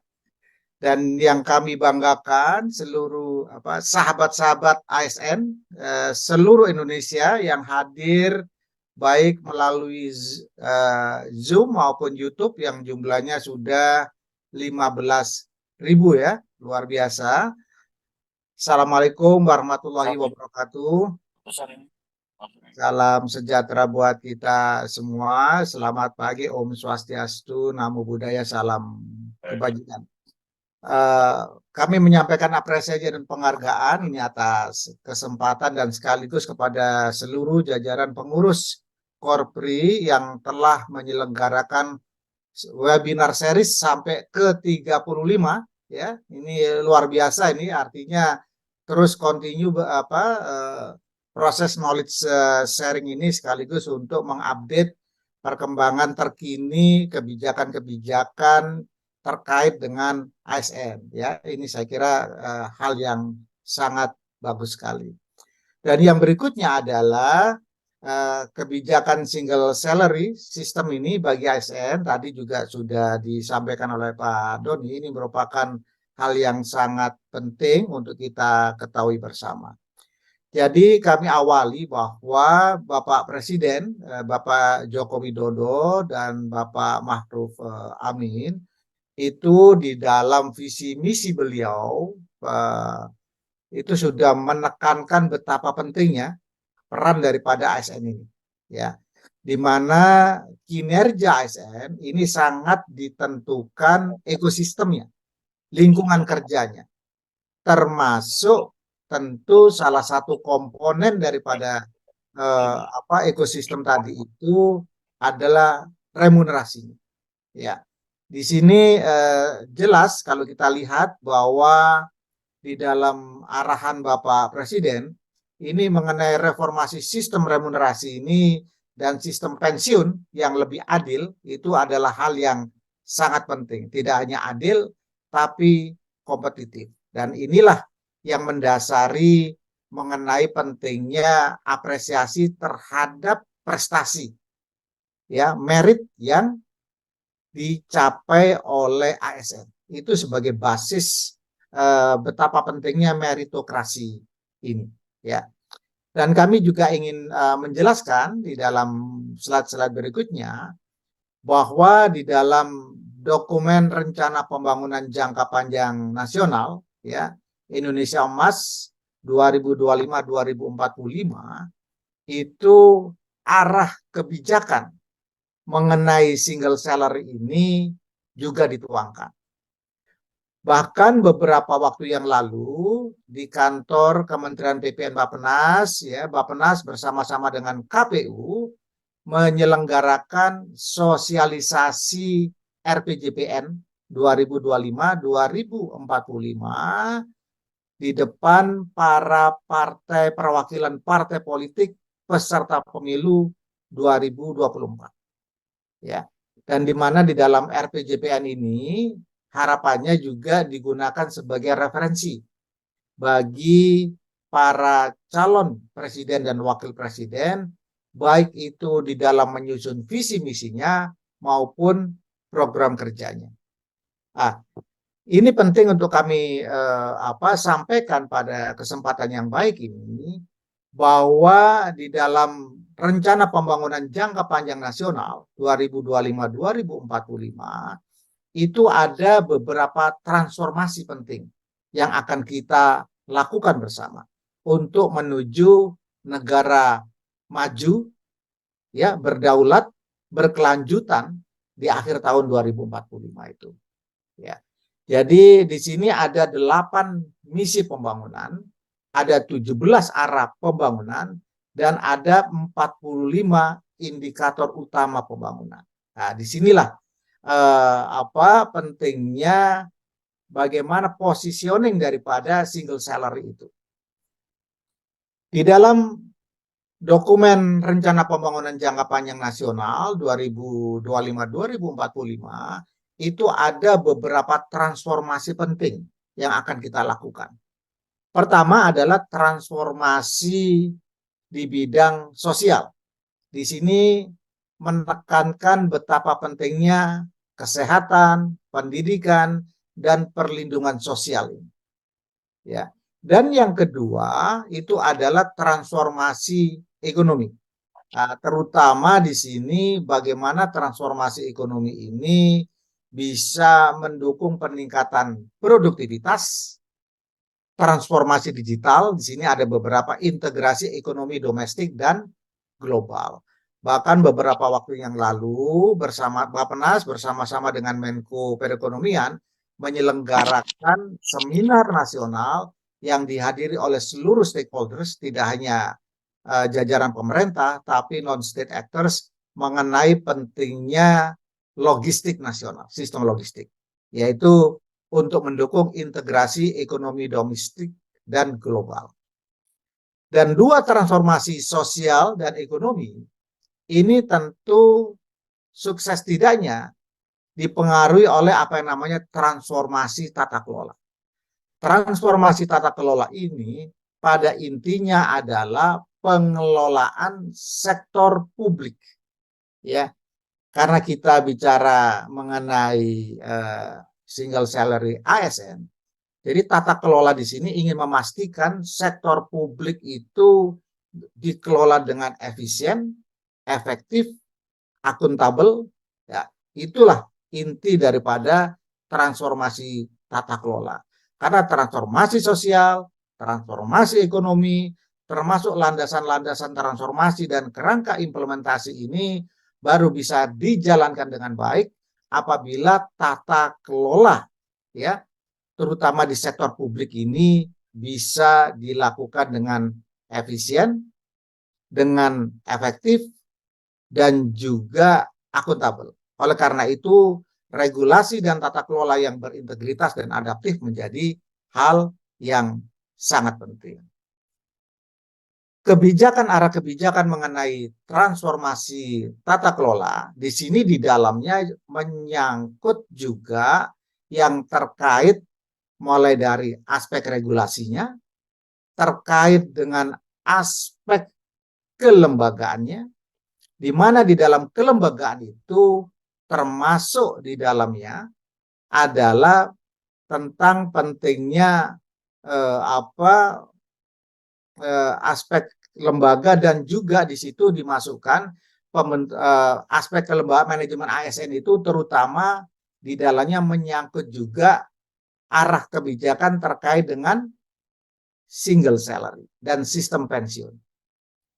Dan yang kami banggakan seluruh sahabat-sahabat ASN seluruh Indonesia yang hadir baik melalui Zoom maupun YouTube yang jumlahnya sudah 15.000 ya, luar biasa. Assalamualaikum warahmatullahi wabarakatuh. Salam sejahtera buat kita semua. Selamat pagi, Om Swastiastu, Namo Buddhaya, salam kebajikan. Kami menyampaikan apresiasi dan penghargaan ini atas kesempatan dan sekaligus kepada seluruh jajaran pengurus Korpri yang telah menyelenggarakan webinar series sampai ke 35 ya. Ini luar biasa, ini artinya terus continue proses knowledge sharing ini sekaligus untuk mengupdate perkembangan terkini kebijakan-kebijakan terkait dengan ASN ya. Ini saya kira hal yang sangat bagus sekali. Dan yang berikutnya adalah kebijakan single salary system ini bagi ASN tadi juga sudah disampaikan oleh Pak Doni. Ini merupakan hal yang sangat penting untuk kita ketahui bersama. Jadi kami awali bahwa Bapak Presiden, Bapak Joko Widodo dan Bapak Ma'ruf Amin itu di dalam visi misi beliau itu sudah menekankan betapa pentingnya peran daripada ASN ini, ya, di mana kinerja ASN ini sangat ditentukan ekosistemnya, lingkungan kerjanya, termasuk tentu salah satu komponen daripada ekosistem tadi itu adalah remunerasinya, ya. Di sini jelas kalau kita lihat bahwa di dalam arahan Bapak Presiden ini mengenai reformasi sistem remunerasi ini dan sistem pensiun yang lebih adil itu adalah hal yang sangat penting. Tidak hanya adil tapi kompetitif. Dan inilah yang mendasari mengenai pentingnya apresiasi terhadap prestasi, ya, merit yang dicapai oleh ASN itu sebagai basis betapa pentingnya meritokrasi ini, ya. Dan kami juga ingin menjelaskan di dalam slide-slide berikutnya bahwa di dalam dokumen rencana pembangunan jangka panjang nasional, ya, Indonesia Emas 2025-2045 itu arah kebijakan mengenai single salary ini juga dituangkan. Bahkan beberapa waktu yang lalu di kantor Kementerian PPN Bappenas, ya, Bappenas bersama-sama dengan KPU menyelenggarakan sosialisasi RPJPN 2025-2045 di depan para partai perwakilan partai politik peserta pemilu 2024. Ya, dan di mana di dalam RPJPN ini harapannya juga digunakan sebagai referensi bagi para calon presiden dan wakil presiden, baik itu di dalam menyusun visi misinya maupun program kerjanya. Ini penting untuk kami sampaikan pada kesempatan yang baik ini, bahwa di dalam rencana pembangunan jangka panjang nasional 2025-2045 itu ada beberapa transformasi penting yang akan kita lakukan bersama untuk menuju negara maju, ya, berdaulat, berkelanjutan di akhir tahun 2045 itu. Ya. Jadi di sini ada 8 misi pembangunan, ada 17 arah pembangunan, dan ada 45 indikator utama pembangunan. Nah, disinilah pentingnya bagaimana positioning daripada single salary itu. Di dalam dokumen rencana pembangunan jangka panjang nasional 2025-2045 itu ada beberapa transformasi penting yang akan kita lakukan. Pertama adalah transformasi di bidang sosial. Di sini menekankan betapa pentingnya kesehatan, pendidikan, dan perlindungan sosial ini. Ya. Dan yang kedua itu adalah transformasi ekonomi. Nah, terutama di sini bagaimana transformasi ekonomi ini bisa mendukung peningkatan produktivitas, transformasi digital. Di sini ada beberapa integrasi ekonomi domestik dan global. Bahkan beberapa waktu yang lalu bersama Bappenas bersama-sama dengan Menko Perekonomian menyelenggarakan seminar nasional yang dihadiri oleh seluruh stakeholders, tidak hanya jajaran pemerintah tapi non-state actors, mengenai pentingnya logistik nasional, sistem logistik, yaitu untuk mendukung integrasi ekonomi domestik dan global. Dan dua transformasi sosial dan ekonomi ini tentu sukses tidaknya dipengaruhi oleh apa yang namanya transformasi tata kelola. Transformasi tata kelola ini pada intinya adalah pengelolaan sektor publik, ya. Karena kita bicara mengenai single salary ASN, jadi tata kelola di sini ingin memastikan sektor publik itu dikelola dengan efisien, efektif, akuntabel. Ya, itulah inti daripada transformasi tata kelola. Karena transformasi sosial, transformasi ekonomi, termasuk landasan-landasan transformasi dan kerangka implementasi ini baru bisa dijalankan dengan baik apabila tata kelola, ya, terutama di sektor publik ini bisa dilakukan dengan efisien, dengan efektif, dan juga akuntabel. Oleh karena itu, regulasi dan tata kelola yang berintegritas dan adaptif menjadi hal yang sangat penting. Arah kebijakan mengenai transformasi tata kelola, di sini di dalamnya menyangkut juga yang terkait mulai dari aspek regulasinya, terkait dengan aspek kelembagaannya, di mana di dalam kelembagaan itu termasuk di dalamnya adalah tentang pentingnya aspek lembaga, dan juga di situ dimasukkan aspek kelembagaan manajemen ASN itu, terutama di dalamnya menyangkut juga arah kebijakan terkait dengan single salary dan sistem pensiun.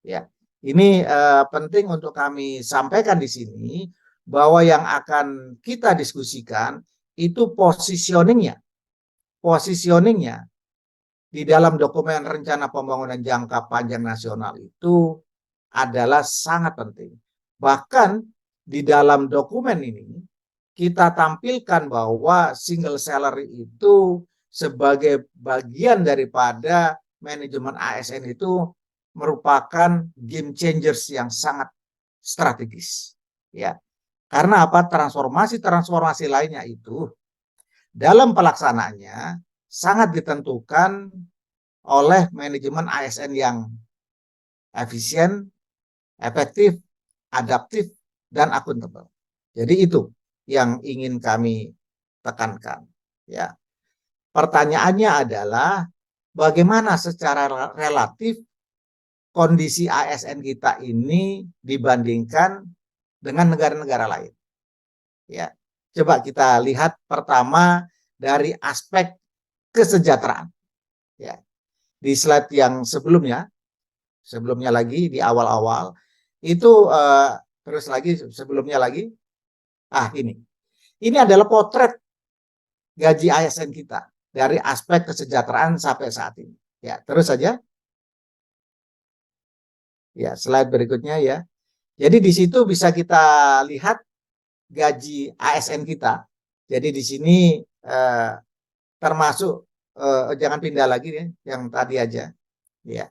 Ya, ini penting untuk kami sampaikan di sini bahwa yang akan kita diskusikan itu positioningnya di dalam dokumen rencana pembangunan jangka panjang nasional itu adalah sangat penting. Bahkan di dalam dokumen ini kita tampilkan bahwa single salary itu sebagai bagian daripada manajemen ASN itu merupakan game changers yang sangat strategis, ya. Karena apa? Transformasi lainnya itu dalam pelaksanaannya sangat ditentukan oleh manajemen ASN yang efisien, efektif, adaptif, dan akuntabel. Jadi itu yang ingin kami tekankan. Ya, pertanyaannya adalah bagaimana secara relatif kondisi ASN kita ini dibandingkan dengan negara-negara lain. Ya, coba kita lihat pertama dari aspek kesejahteraan. Ya, di slide yang sebelumnya lagi di awal-awal itu terus lagi sebelumnya lagi. Ini adalah potret gaji ASN kita dari aspek kesejahteraan sampai saat ini. Ya, terus saja. Ya, slide berikutnya ya. Jadi di situ bisa kita lihat gaji ASN kita. Jadi di sini termasuk jangan pindah lagi ya, yang tadi aja. Ya.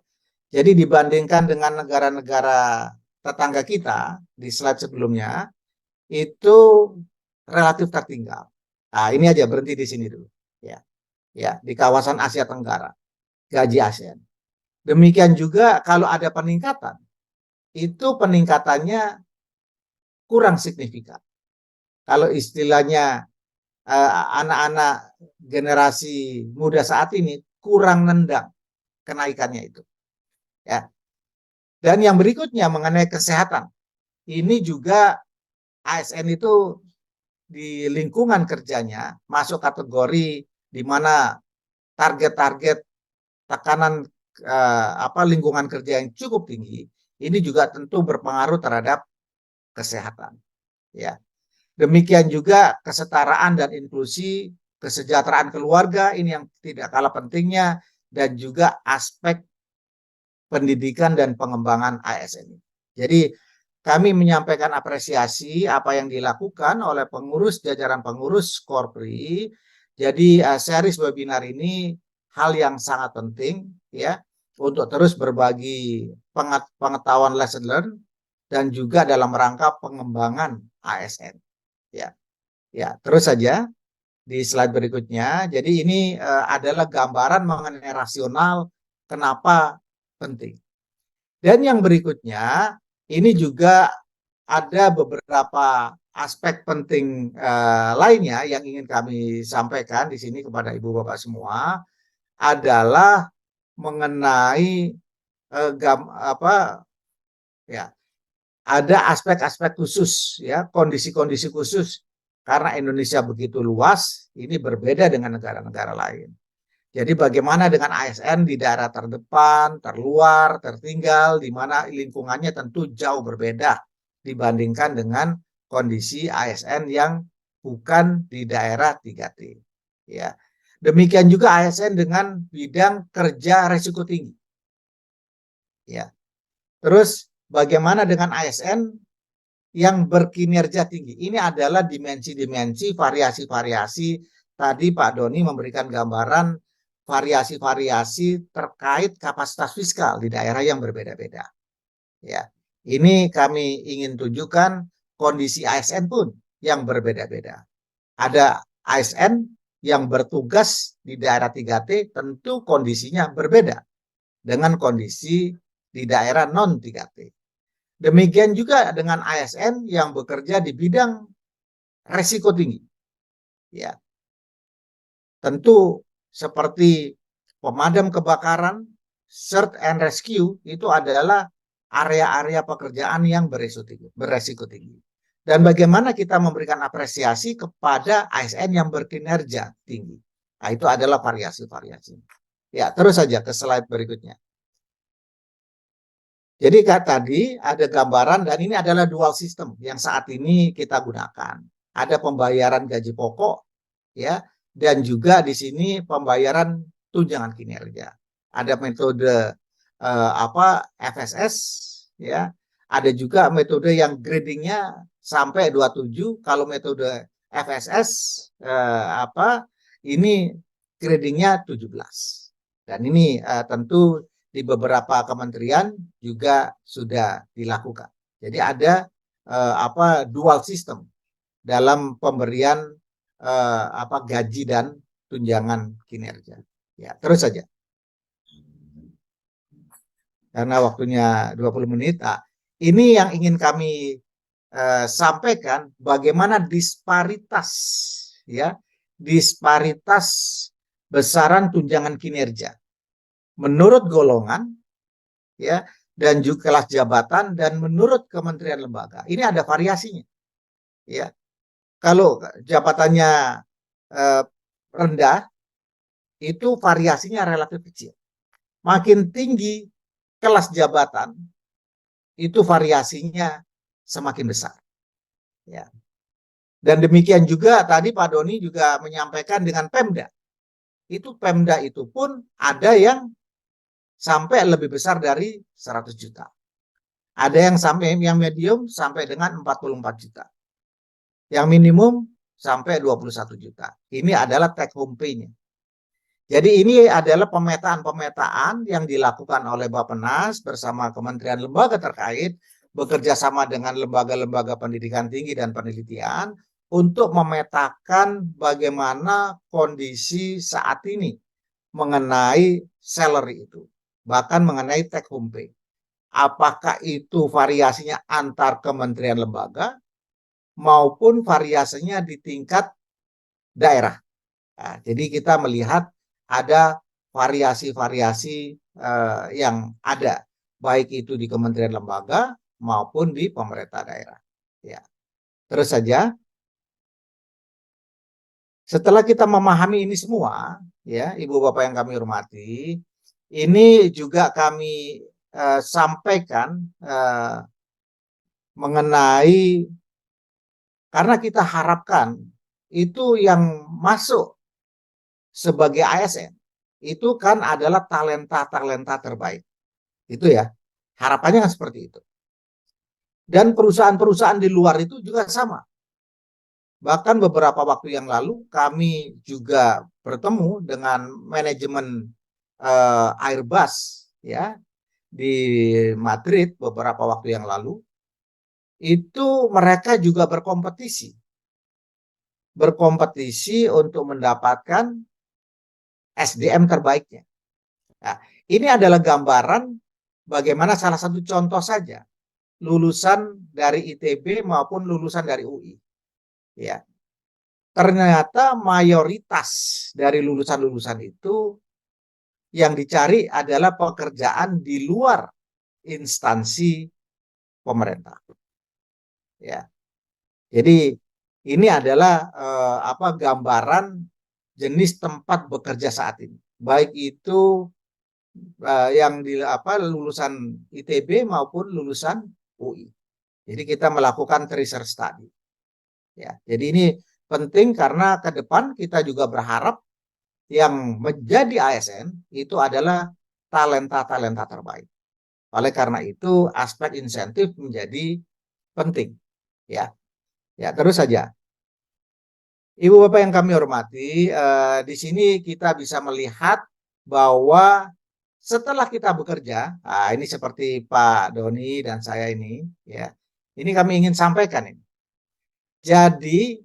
Jadi dibandingkan dengan negara-negara tetangga kita di slide sebelumnya itu relatif tertinggal. Nah, ini aja berhenti di sini dulu. Ya. Ya, di kawasan Asia Tenggara, gaji ASEAN. Demikian juga kalau ada peningkatan, itu peningkatannya kurang signifikan. Kalau istilahnya anak-anak generasi muda saat ini kurang nendang kenaikannya itu. Ya. Dan yang berikutnya mengenai kesehatan. Ini juga ASN itu di lingkungan kerjanya masuk kategori di mana target-target tekanan lingkungan kerja yang cukup tinggi. Ini juga tentu berpengaruh terhadap kesehatan. Ya. Demikian juga kesetaraan dan inklusi, kesejahteraan keluarga ini yang tidak kalah pentingnya, dan juga aspek pendidikan dan pengembangan ASN. Jadi kami menyampaikan apresiasi apa yang dilakukan oleh pengurus jajaran pengurus Korpri. Jadi series webinar ini hal yang sangat penting ya untuk terus berbagi pengetahuan lesson learn dan juga dalam rangka pengembangan ASN. Ya, terus saja di slide berikutnya. Jadi ini adalah gambaran mengenai rasional kenapa penting. Dan yang berikutnya, ini juga ada beberapa aspek penting lainnya yang ingin kami sampaikan di sini kepada Ibu Bapak semua adalah mengenai ada aspek-aspek khusus ya, kondisi-kondisi khusus karena Indonesia begitu luas, ini berbeda dengan negara-negara lain. Jadi bagaimana dengan ASN di daerah terdepan, terluar, tertinggal, di mana lingkungannya tentu jauh berbeda dibandingkan dengan kondisi ASN yang bukan di daerah 3T. Ya. Demikian juga ASN dengan bidang kerja risiko tinggi. Ya. Terus bagaimana dengan ASN yang berkinerja tinggi? Ini adalah dimensi-dimensi, variasi-variasi. Tadi Pak Doni memberikan gambaran variasi-variasi terkait kapasitas fiskal di daerah yang berbeda-beda. Ya, ini kami ingin tunjukkan kondisi ASN pun yang berbeda-beda. Ada ASN yang bertugas di daerah 3T tentu kondisinya berbeda dengan kondisi di daerah non 3T. Demikian juga dengan ASN yang bekerja di bidang resiko tinggi. Ya. Tentu seperti pemadam kebakaran, search and rescue itu adalah area-area pekerjaan yang beresiko tinggi. Dan bagaimana kita memberikan apresiasi kepada ASN yang berkinerja tinggi. Nah, itu adalah variasi-variasi. Ya, terus saja ke slide berikutnya. Jadi tadi ada gambaran dan ini adalah dual system yang saat ini kita gunakan. Ada pembayaran gaji pokok ya dan juga di sini pembayaran tunjangan kinerja. Ada metode FSS ya. Ada juga metode yang gradingnya sampai 27. Kalau metode FSS ini gradingnya 17. Dan ini tentu di beberapa kementerian juga sudah dilakukan. Jadi ada dual system dalam pemberian gaji dan tunjangan kinerja. Ya, terus saja. karena waktunya 20 menit. Nah, ini yang ingin kami sampaikan, bagaimana disparitas ya, disparitas besaran tunjangan kinerja menurut golongan ya, dan juga kelas jabatan, dan menurut kementerian lembaga. Ini ada variasinya ya. Kalau jabatannya rendah, itu variasinya relatif kecil. Makin tinggi kelas jabatan, itu variasinya semakin besar. Ya. Dan demikian juga tadi Pak Doni juga menyampaikan dengan Pemda. Itu Pemda itu pun ada yang sampai lebih besar dari 100 juta. Ada yang sampai, yang medium sampai dengan 44 juta. Yang minimum sampai 21 juta. Ini adalah take home pay-nya. Jadi ini adalah pemetaan-pemetaan yang dilakukan oleh Bappenas bersama kementerian lembaga terkait, bekerja sama dengan lembaga-lembaga pendidikan tinggi dan penelitian untuk memetakan bagaimana kondisi saat ini mengenai salary itu, bahkan mengenai take home pay. Apakah itu variasinya antar kementerian lembaga maupun variasinya di tingkat daerah. Nah, jadi kita melihat ada variasi-variasi yang ada, baik itu di kementerian lembaga maupun di pemerintah daerah. Ya, terus saja. Setelah kita memahami ini semua, ya, Ibu Bapak yang kami hormati, ini juga kami sampaikan mengenai, karena kita harapkan itu yang masuk sebagai ASN itu kan adalah talenta-talenta terbaik. Itu ya, harapannya kan seperti itu. Dan perusahaan-perusahaan di luar itu juga sama. Bahkan beberapa waktu yang lalu kami juga bertemu dengan manajemen Airbus ya di Madrid beberapa waktu yang lalu. Itu mereka juga berkompetisi untuk mendapatkan SDM terbaiknya. Nah, ini adalah gambaran bagaimana salah satu contoh saja lulusan dari ITB maupun lulusan dari UI. Ya, ternyata mayoritas dari lulusan-lulusan itu yang dicari adalah pekerjaan di luar instansi pemerintah. Ya, jadi ini adalah gambaran jenis tempat bekerja saat ini, baik itu yang lulusan ITB maupun lulusan UI. Jadi kita melakukan tracer study. Ya, jadi ini penting karena ke depan kita juga berharap yang menjadi ASN itu adalah talenta-talenta terbaik. Oleh karena itu aspek insentif menjadi penting. Ya, ya terus saja. Ibu Bapak yang kami hormati, di sini kita bisa melihat bahwa setelah kita bekerja, nah ini seperti Pak Doni dan saya ini, ya, ini kami ingin sampaikan ini. Jadi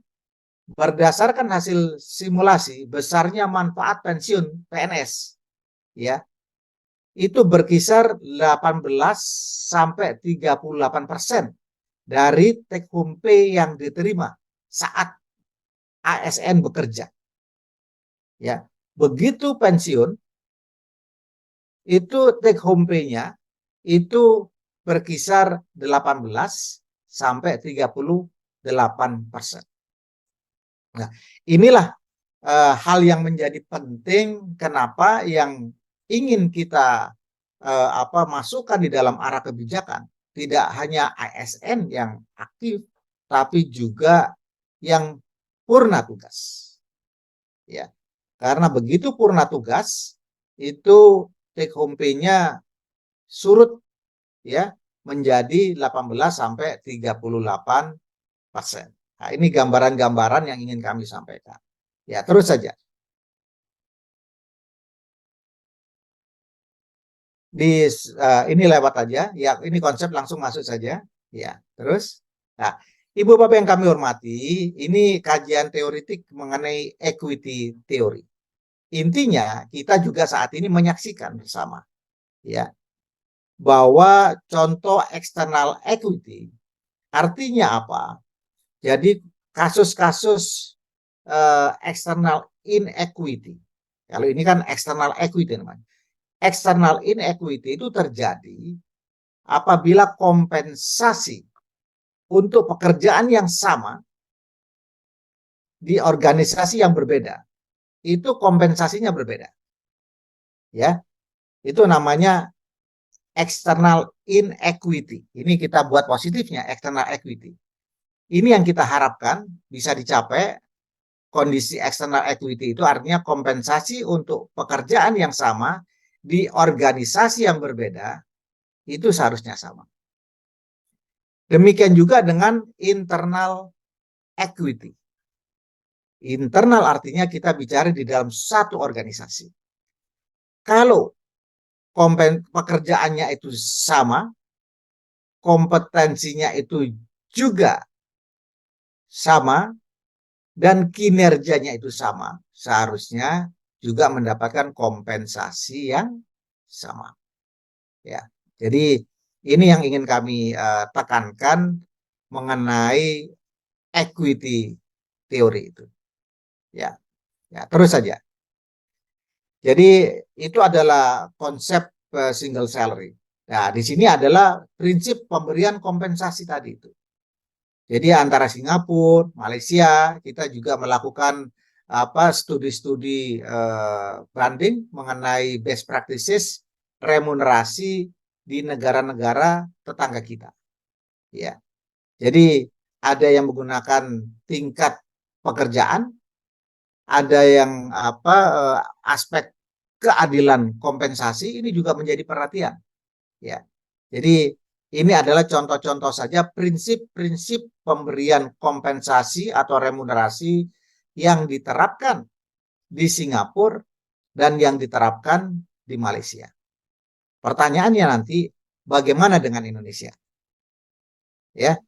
berdasarkan hasil simulasi besarnya manfaat pensiun PNS, ya, itu berkisar 18 sampai 38% dari take home pay yang diterima saat ASN bekerja. Ya, begitu pensiun itu take home pay-nya itu berkisar 18 sampai 38%. Nah, inilah hal yang menjadi penting kenapa yang ingin kita masukkan di dalam arah kebijakan tidak hanya ASN yang aktif, tapi juga yang purna tugas. Ya, karena begitu purna tugas itu take home pay-nya surut ya menjadi 18 sampai 38%. Nah, ini gambaran-gambaran yang ingin kami sampaikan. Ya, terus saja. Ini lewat aja. Ya, ini konsep langsung masuk saja. Ya, terus. Nah, Ibu Bapak yang kami hormati, ini kajian teoritik mengenai equity teori. Intinya kita juga saat ini menyaksikan bersama, ya, bahwa contoh external equity artinya apa? Jadi kasus-kasus external inequity. Kalau ini kan external equity namanya. External inequity itu terjadi apabila kompensasi untuk pekerjaan yang sama di organisasi yang berbeda, itu kompensasinya berbeda. Ya, itu namanya external inequity. Ini kita buat positifnya, external equity. Ini yang kita harapkan bisa dicapai. Kondisi external equity itu artinya kompensasi untuk pekerjaan yang sama di organisasi yang berbeda, itu seharusnya sama. Demikian juga dengan internal equity. Internal artinya kita bicara di dalam satu organisasi. Kalau pekerjaannya itu sama, kompetensinya itu juga sama, dan kinerjanya itu sama, seharusnya juga mendapatkan kompensasi yang sama. Ya, jadi ini yang ingin kami tekankan mengenai equity teori itu. Ya, terus saja. Jadi itu adalah konsep single salary. Nah, di sini adalah prinsip pemberian kompensasi tadi itu. Jadi antara Singapura, Malaysia, kita juga melakukan studi-studi banding mengenai best practices remunerasi di negara-negara tetangga kita. Ya. Jadi ada yang menggunakan tingkat pekerjaan, ada yang aspek keadilan kompensasi ini juga menjadi perhatian. Ya. Jadi ini adalah contoh-contoh saja prinsip-prinsip pemberian kompensasi atau remunerasi yang diterapkan di Singapura dan yang diterapkan di Malaysia. Pertanyaannya nanti, bagaimana dengan Indonesia? Ya,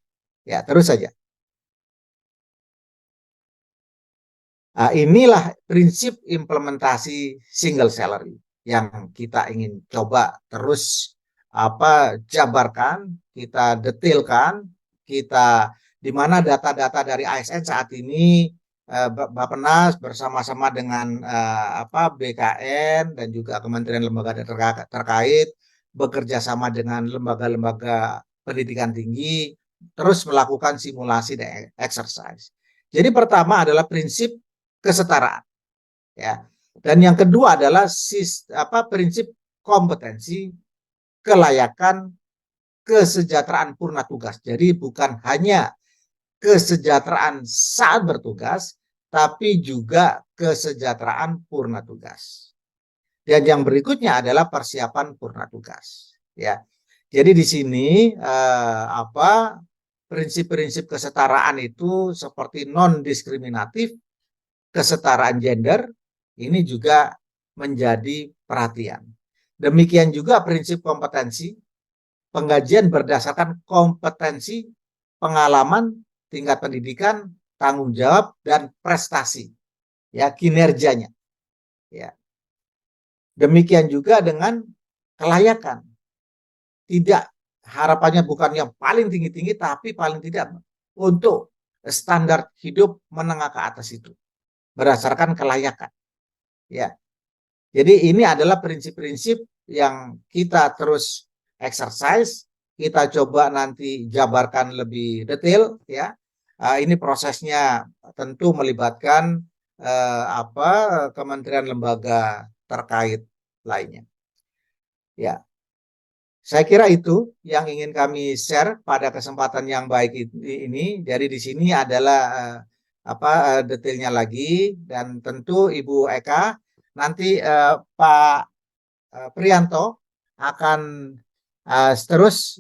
terus saja. Nah, inilah prinsip implementasi single salary yang kita ingin coba terus jabarkan, kita detailkan, kita di mana data-data dari ASN saat ini Bappenas bersama-sama dengan BKN dan juga Kementerian Lembaga terkait bekerja sama dengan lembaga-lembaga pendidikan tinggi terus melakukan simulasi dan exercise. Jadi pertama adalah prinsip kesetaraan, ya. Dan yang kedua adalah prinsip kompetensi, kelayakan, kesejahteraan purna tugas. Jadi bukan hanya kesejahteraan saat bertugas, tapi juga kesejahteraan purna tugas. Dan yang berikutnya adalah persiapan purna tugas. Ya, jadi di sini prinsip-prinsip kesetaraan itu seperti non diskriminatif, kesetaraan gender, ini juga menjadi perhatian. Demikian juga prinsip kompetensi, penggajian berdasarkan kompetensi, pengalaman, tingkat pendidikan, tanggung jawab, dan prestasi, ya, kinerjanya. Ya. Demikian juga dengan kelayakan. Tidak, harapannya bukan yang paling tinggi-tinggi, tapi paling tidak untuk standar hidup menengah ke atas itu. Berdasarkan kelayakan. Ya. Jadi ini adalah prinsip-prinsip yang kita terus exercise, kita coba nanti jabarkan lebih detail, ya. Ini prosesnya tentu melibatkan kementerian lembaga terkait lainnya. Ya. Saya kira itu yang ingin kami share pada kesempatan yang baik ini. Jadi di sini adalah detailnya lagi, dan tentu Ibu Eka nanti Pak Prianto akan terus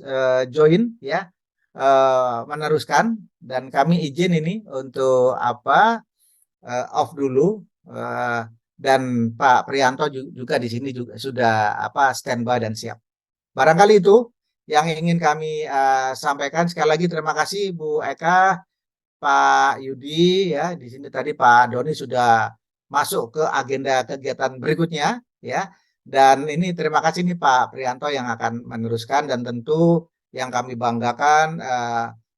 join, ya, meneruskan, dan kami izin ini untuk off dulu, dan Pak Prianto juga di sini juga sudah standby dan siap. Barangkali itu yang ingin kami sampaikan. Sekali lagi terima kasih Bu Eka, Pak Yudi, ya. Di sini tadi Pak Doni sudah masuk ke agenda kegiatan berikutnya, ya. Dan ini terima kasih nih Pak Priyanto yang akan meneruskan, dan tentu yang kami banggakan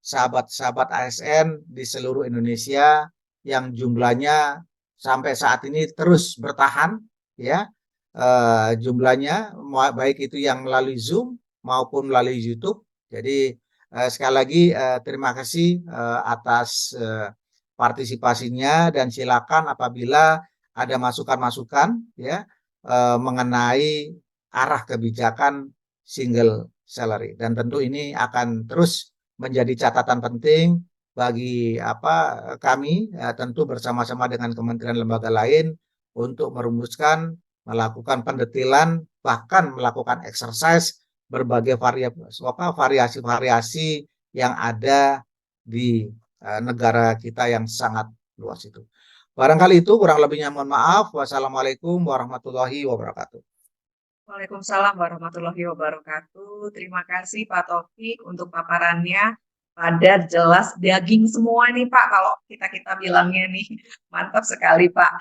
sahabat-sahabat ASN di seluruh Indonesia yang jumlahnya sampai saat ini terus bertahan ya, jumlahnya baik itu yang melalui Zoom maupun melalui YouTube. Jadi sekali lagi terima kasih atas partisipasinya, dan silakan apabila ada masukan-masukan ya mengenai arah kebijakan single salary, dan tentu ini akan terus menjadi catatan penting bagi kami tentu bersama-sama dengan kementerian lembaga lain untuk merumuskan, melakukan pendetilan, bahkan melakukan exercise berbagai variasi-variasi yang ada di negara kita yang sangat luas itu. Barangkali itu, kurang lebihnya mohon maaf. Wassalamualaikum warahmatullahi wabarakatuh. Waalaikumsalam warahmatullahi wabarakatuh. Terima kasih Pak Taufik untuk paparannya. Padat, jelas, daging semua nih Pak, kalau kita bilangnya nih. Mantap sekali Pak.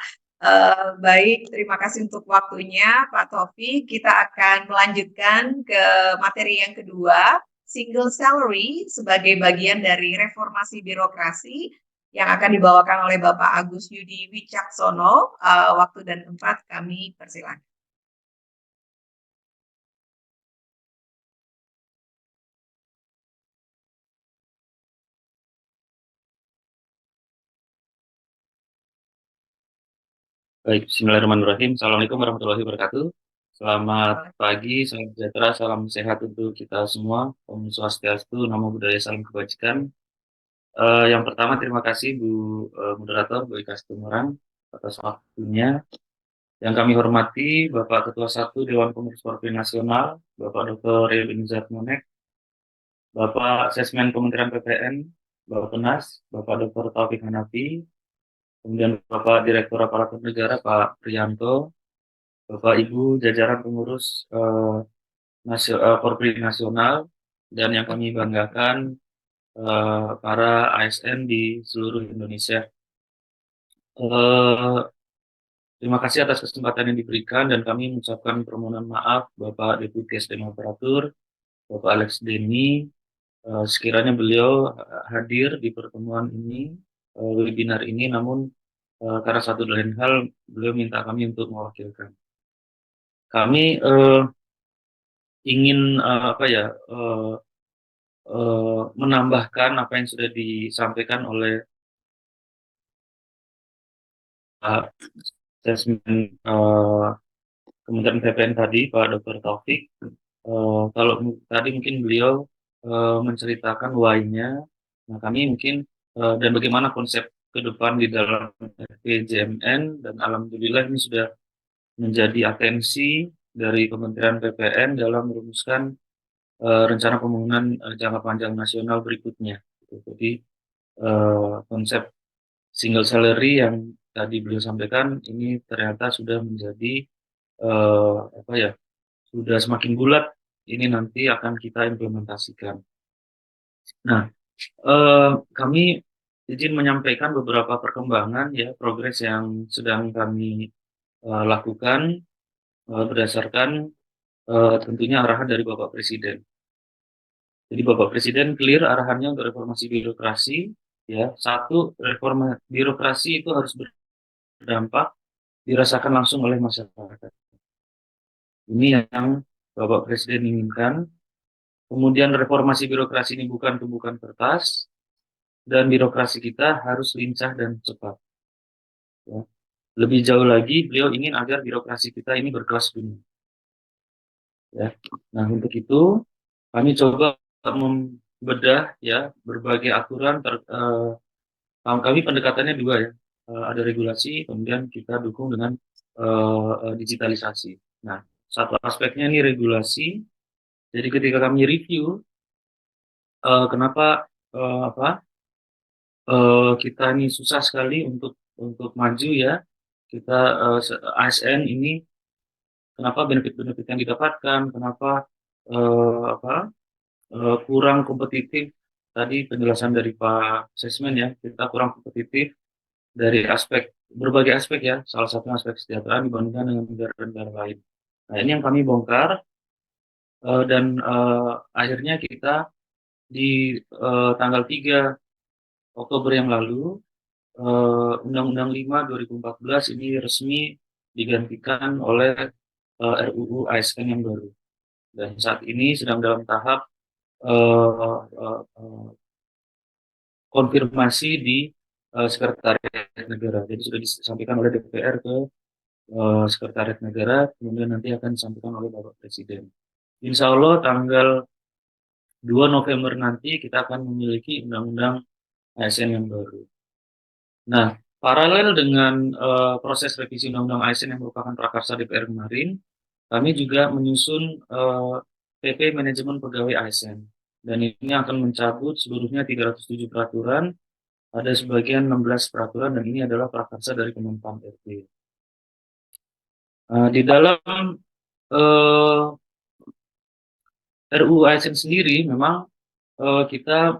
Baik, terima kasih untuk waktunya Pak Taufik. Kita akan melanjutkan ke materi yang kedua, single salary sebagai bagian dari reformasi birokrasi yang akan dibawakan oleh Bapak Agus Yudi Wicaksono. Waktu dan tempat kami persilakan. Baik, bismillahirrahmanirrahim. Assalamualaikum warahmatullahi wabarakatuh. Selamat pagi, salam sejahtera, salam sehat untuk kita semua. Om Swastiastu, Namo Buddhaya, salam kebajikan. Yang pertama, terima kasih Bu Moderator, Bu Ika Situmorang atas waktunya. Yang kami hormati Bapak Ketua 1 Dewan Pengurus Partai Nasional, Bapak Dr. Rio Nizar Monek, Bapak Sesmen Kementerian PPN, Bapak Penas, Bapak Dr. Taufik Hanafi, kemudian Bapak Direktur Aparatur Negara Pak Priyanto, Bapak Ibu jajaran pengurus Korpri Nasional, dan yang kami banggakan para ASN di seluruh Indonesia. Terima kasih atas kesempatan yang diberikan, dan kami mengucapkan permohonan maaf Bapak Deputi SDM Aparatur, Bapak Alex Denny, sekiranya beliau hadir di pertemuan ini, webinar ini, namun karena satu dan lain hal beliau minta kami untuk mewakilkan. Kami ingin menambahkan apa yang sudah disampaikan oleh Sesmen Kementerian PPN tadi, Pak Dr. Taufik. Kalau tadi mungkin beliau menceritakan why-nya, nah kami mungkin dan bagaimana konsep ke depan di dalam RPJMN, dan alhamdulillah ini sudah menjadi atensi dari Kementerian PPN dalam merumuskan rencana pembangunan jangka panjang nasional berikutnya. Jadi konsep single salary yang tadi beliau sampaikan ini ternyata sudah menjadi sudah semakin bulat. Ini nanti akan kita implementasikan. Nah, kami izin menyampaikan beberapa perkembangan ya, progres yang sedang kami lakukan berdasarkan tentunya arahan dari Bapak Presiden. Jadi Bapak Presiden clear arahannya untuk reformasi birokrasi. Ya, satu, reforma birokrasi itu harus berdampak dirasakan langsung oleh masyarakat. Ini yang Bapak Presiden inginkan. Kemudian reformasi birokrasi ini bukan tumbukan kertas, dan birokrasi kita harus lincah dan cepat. Ya. Lebih jauh lagi, beliau ingin agar birokrasi kita ini berkelas dunia. Ya. Nah, untuk itu kami coba membedah ya berbagai aturan. Kami pendekatannya dua ya, ada regulasi, kemudian kita dukung dengan digitalisasi. Nah, satu aspeknya ini regulasi. Jadi ketika kami review kenapa kita ini susah sekali untuk maju ya, kita ASN ini kenapa benefit-benefit yang didapatkan, kenapa kurang kompetitif. Tadi penjelasan dari Pak Sesmen ya, kita kurang kompetitif dari berbagai aspek ya, salah satu aspek kesejahteraan dibandingkan dengan negara-negara lain. Nah, ini yang kami bongkar dan akhirnya kita di tanggal 3 Oktober yang lalu Undang-Undang 5 2014 ini resmi digantikan oleh RUU ASN yang baru. Dan saat ini sedang dalam tahap eh, eh, eh, konfirmasi di Sekretariat Negara. Jadi sudah disampaikan oleh DPR ke Sekretariat Negara, kemudian nanti akan disampaikan oleh Bapak Presiden. Insya Allah tanggal 2 November nanti kita akan memiliki Undang-Undang ASN yang baru. Nah, paralel dengan proses revisi Undang-Undang ASN yang merupakan prakarsa DPR kemarin, kami juga menyusun PP Manajemen Pegawai ASN. Dan ini akan mencabut seluruhnya 307 peraturan, ada sebagian 16 peraturan, dan ini adalah prakarsa dari Kemenpan RB. Di dalam RUU ASN sendiri memang kita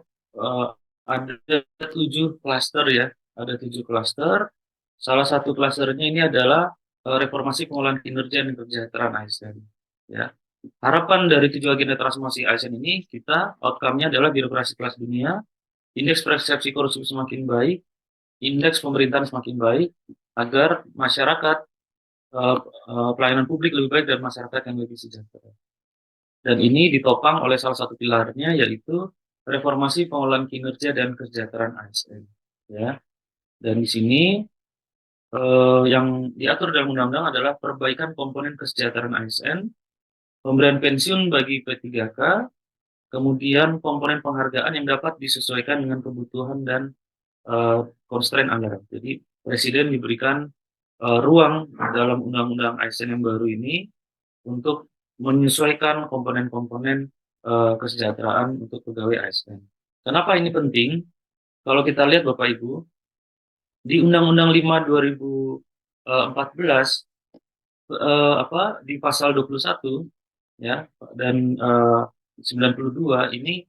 ada 7 klaster ya, ada 7 klaster. Salah satu klasternya ini adalah reformasi pengolahan kinerja dan kesejahteraan ASN. Ya, harapan dari 7 agenda transformasi ASN ini kita outcome-nya adalah birokrasi kelas dunia, indeks persepsi korupsi semakin baik, indeks pemerintahan semakin baik, agar masyarakat pelayanan publik lebih baik dan masyarakat yang lebih sejahtera. Dan ini ditopang oleh salah satu pilarnya yaitu reformasi pengolahan kinerja dan kesejahteraan ASN. Ya, dan di sini yang diatur dalam undang-undang adalah perbaikan komponen kesejahteraan ASN, pemberian pensiun bagi P3K, kemudian komponen penghargaan yang dapat disesuaikan dengan kebutuhan dan constraint anggaran. Jadi Presiden diberikan ruang dalam Undang-Undang ASN yang baru ini untuk menyesuaikan komponen-komponen kesejahteraan untuk pegawai ASN. Kenapa ini penting? Kalau kita lihat Bapak Ibu, di Undang-Undang 5 2014 di pasal 21 ya dan 92 ini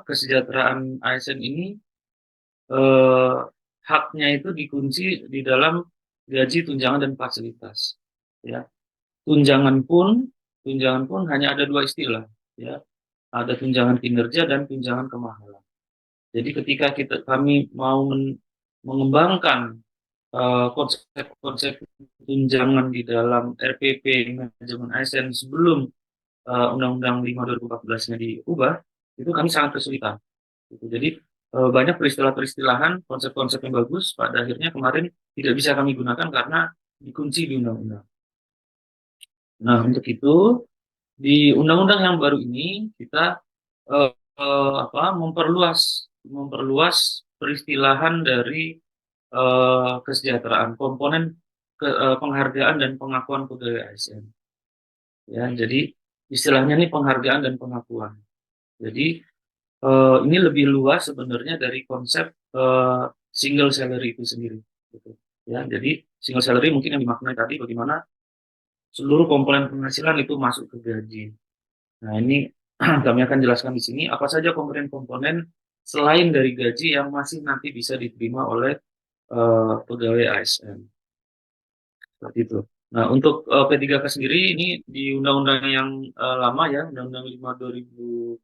kesejahteraan ASN ini eh, haknya itu dikunci di dalam gaji, tunjangan dan fasilitas. Ya, tunjangan pun hanya ada 2 istilah. Ya, ada tunjangan kinerja dan tunjangan kemahalan. Jadi ketika kami mau mengembangkan konsep-konsep tunjangan di dalam RPP manajemen ASN sebelum Undang-Undang 5 2014-nya diubah, itu kami sangat kesulitan. Gitu. Jadi banyak peristilah-peristilahan, konsep-konsep yang bagus, pada akhirnya kemarin tidak bisa kami gunakan karena dikunci di undang-undang. Nah, untuk itu di undang-undang yang baru ini kita memperluas peristilahan dari kesejahteraan, komponen penghargaan dan pengakuan pegawai ASN. Ya, jadi istilahnya ini penghargaan dan pengakuan. Jadi ini lebih luas sebenarnya dari konsep single salary itu sendiri. Gitu. Ya, jadi single salary mungkin yang dimaknai tadi bagaimana seluruh komponen penghasilan itu masuk ke gaji. Nah, ini kami akan jelaskan di sini apa saja komponen-komponen selain dari gaji yang masih nanti bisa diterima oleh pegawai ASN. Seperti itu. Nah, untuk P3K sendiri ini di undang-undang yang lama ya, Undang-Undang 5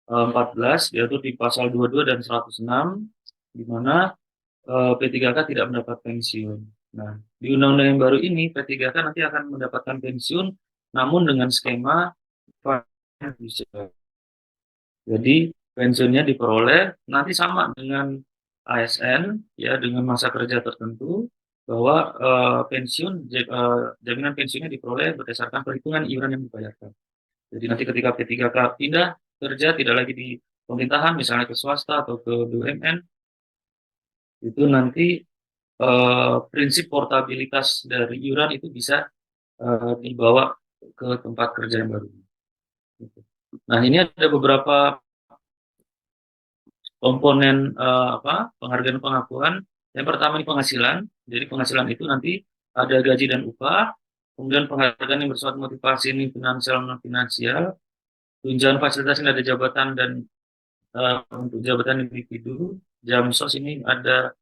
2014 diatur di pasal 22 dan 106 di mana P3K tidak mendapat pensiun. Nah, di undang-undang yang baru ini P3K nanti akan mendapatkan pensiun namun dengan skema fiduciary. Jadi pensiunnya diperoleh nanti sama dengan ASN ya dengan masa kerja tertentu bahwa jaminan pensiunnya diperoleh berdasarkan perhitungan iuran yang dibayarkan. Jadi nanti ketika P3K pindah kerja tidak lagi di pemerintahan misalnya ke swasta atau ke BUMN itu nanti prinsip portabilitas dari iuran itu bisa dibawa ke tempat kerja yang baru. Nah, ini ada beberapa komponen penghargaan pengakuan. Yang pertama ini penghasilan. Jadi penghasilan itu nanti ada gaji dan upah, kemudian penghargaan yang bersifat motivasi ini finansial non finansial, tunjangan fasilitas ini ada jabatan dan untuk jabatan individu, Jamsos ini ada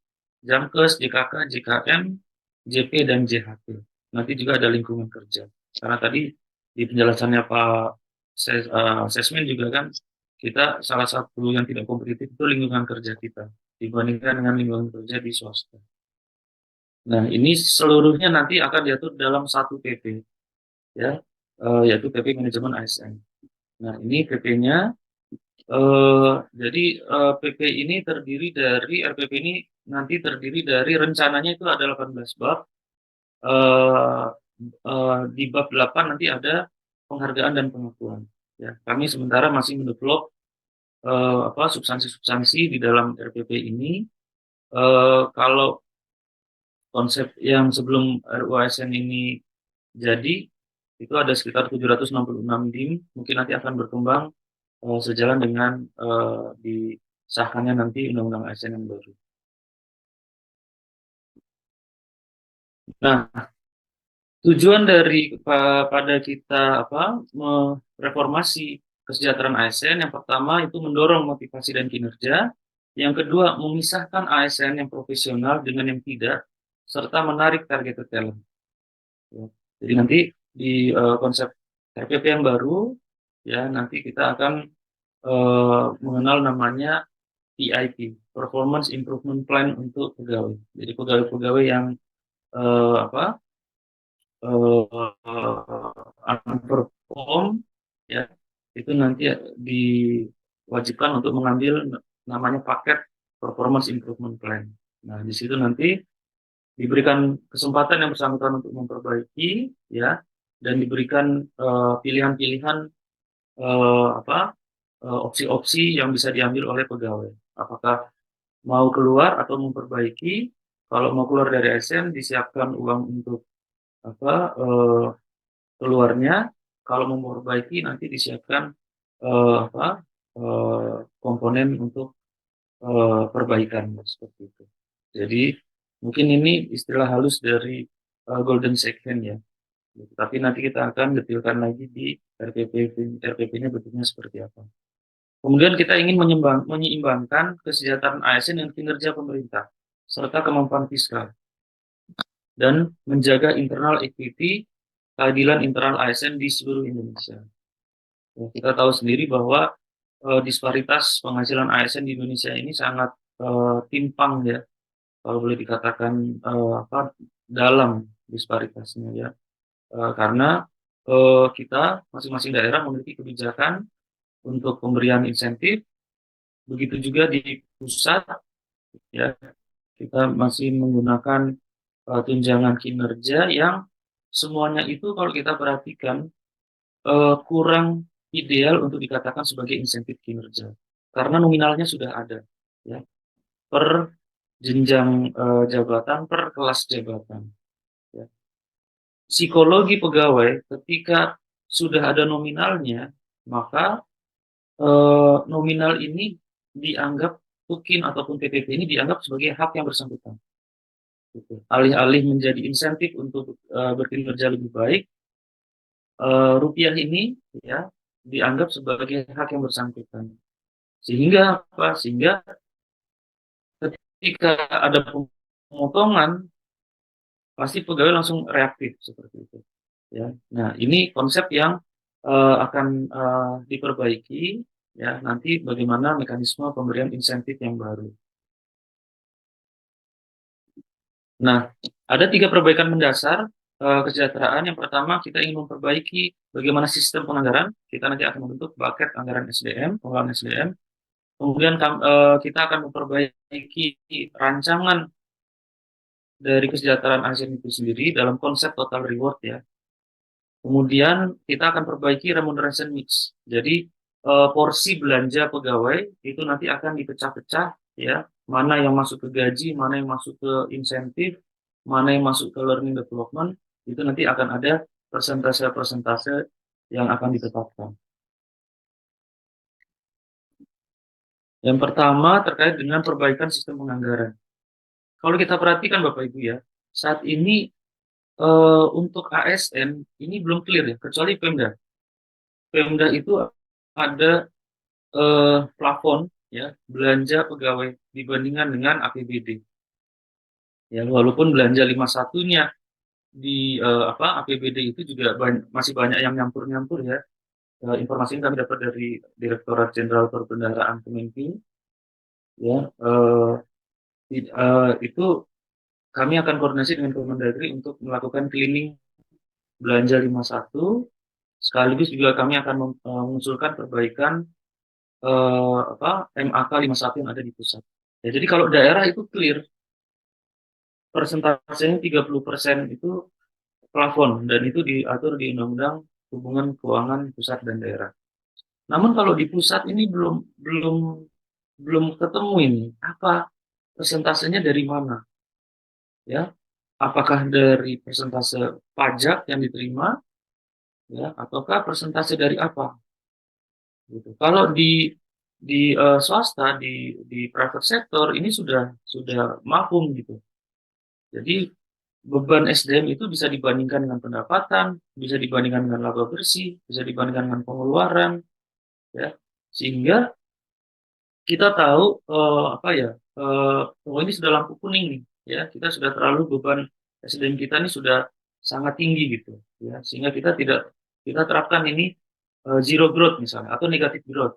Jamkes, JKK, JKM, JP dan JHT. nanti juga ada lingkungan kerja. Karena tadi di penjelasannya Pak Sesmen juga kan, kita salah satu yang tidak kompetitif itu lingkungan kerja kita dibandingkan dengan lingkungan kerja di swasta. Nah, ini seluruhnya nanti akan diatur dalam satu PP, ya, yaitu PP Manajemen ASN. Nah, ini PP-nya, jadi PP ini terdiri dari RPP ini nanti terdiri dari rencananya itu ada 18 bab. eh, di bab 8 nanti ada penghargaan dan pengakuan. Ya, kami sementara masih mendevelop apa substansi-substansi di dalam RPP ini. Kalau konsep yang sebelum RUU ASN ini jadi itu ada sekitar 766 dim, mungkin nanti akan berkembang sejalan dengan disahkannya nanti Undang-Undang ASN yang baru. Nah, tujuan dari pada kita mereformasi kesejahteraan ASN yang pertama itu mendorong motivasi dan kinerja, yang kedua memisahkan ASN yang profesional dengan yang tidak, serta menarik target talent. Ya. Jadi nanti di konsep RPP yang baru, ya nanti kita akan mengenal namanya PIP, Performance Improvement Plan untuk pegawai. Jadi pegawai-pegawai yang apa unperform, ya itu nanti diwajibkan untuk mengambil namanya paket performance improvement plan. Nah, di situ nanti diberikan kesempatan yang bersangkutan untuk memperbaiki, ya, dan diberikan pilihan-pilihan opsi-opsi yang bisa diambil oleh pegawai. Apakah mau keluar atau memperbaiki? Kalau mau keluar dari ASN disiapkan uang untuk eh, keluarnya. Kalau mau memperbaiki nanti disiapkan eh, apa komponen untuk perbaikan seperti itu. Jadi mungkin ini istilah halus dari golden section ya. Tapi nanti kita akan detailkan lagi di RPP RPP-nya bentuknya seperti apa. Kemudian kita ingin menyeimbangkan kesejahteraan ASN dengan kinerja pemerintah serta kemampuan fiskal dan menjaga internal equity keadilan internal ASN di seluruh Indonesia. Ya, kita tahu sendiri bahwa disparitas penghasilan ASN di Indonesia ini sangat timpang ya, kalau boleh dikatakan dalam disparitasnya ya. Karena kita masing-masing daerah memiliki kebijakan untuk pemberian insentif, begitu juga di pusat ya kita masih menggunakan tunjangan kinerja yang semuanya itu kalau kita perhatikan kurang ideal untuk dikatakan sebagai insentif kinerja karena nominalnya sudah ada ya per jenjang jabatan per kelas jabatan ya. Psikologi pegawai ketika sudah ada nominalnya maka nominal ini dianggap tukin ataupun TPP ini dianggap sebagai hak yang bersangkutan gitu. Alih-alih menjadi insentif untuk berkinerja lebih baik, rupiah ini ya dianggap sebagai hak yang bersangkutan. Sehingga apa? Sehingga ketika ada pemotongan, pasti pegawai langsung reaktif seperti itu. Ya, nah ini konsep yang akan diperbaiki. Ya, nanti bagaimana mekanisme pemberian insentif yang baru. Nah, ada 3 perbaikan mendasar kesejahteraan. Yang pertama, kita ingin memperbaiki bagaimana sistem penganggaran. Kita nanti akan membentuk bucket anggaran SDM, pengelolaan SDM. Kemudian kita akan memperbaiki rancangan dari kesejahteraan ASN itu sendiri dalam konsep total reward ya. Kemudian kita akan perbaiki remuneration mix. Jadi porsi belanja pegawai itu nanti akan dipecah-pecah ya. Mana yang masuk ke gaji, mana yang masuk ke insentif, mana yang masuk ke learning development, itu nanti akan ada persentase-persentase yang akan ditetapkan. Yang pertama terkait dengan perbaikan sistem penganggaran. Kalau kita perhatikan Bapak Ibu ya, saat ini untuk ASN ini belum clear ya, kecuali Pemda. Pemda itu ada plafon ya belanja pegawai dibandingkan dengan APBD. Ya, walaupun belanja 51-nya APBD itu juga masih banyak yang nyampur-nyampur ya. Informasi yang kami dapat dari Direktorat Jenderal Perbendaharaan Kemenq, ya, itu kami akan koordinasi dengan Kemendagri untuk melakukan cleaning belanja 51, sekaligus juga kami akan mengusulkan perbaikan MAK 51 yang ada di pusat. Ya, jadi kalau daerah itu clear, persentasenya 30% itu plafon, dan itu diatur di Undang-Undang Hubungan Keuangan Pusat dan Daerah. Namun kalau di pusat ini belum ketemu ini apa persentasenya dari mana, ya? Apakah dari persentase pajak yang diterima, ya, ataukah persentase dari apa? Gitu. Kalau di swasta, di private sector ini sudah mafhum gitu. Jadi beban SDM itu bisa dibandingkan dengan pendapatan, bisa dibandingkan dengan laba bersih, bisa dibandingkan dengan pengeluaran, ya, sehingga kita tahu oh ini sudah lampu kuning nih, ya, kita sudah terlalu beban SDM kita ini sudah sangat tinggi gitu, ya, sehingga kita terapkan ini zero growth misalnya atau negatif growth,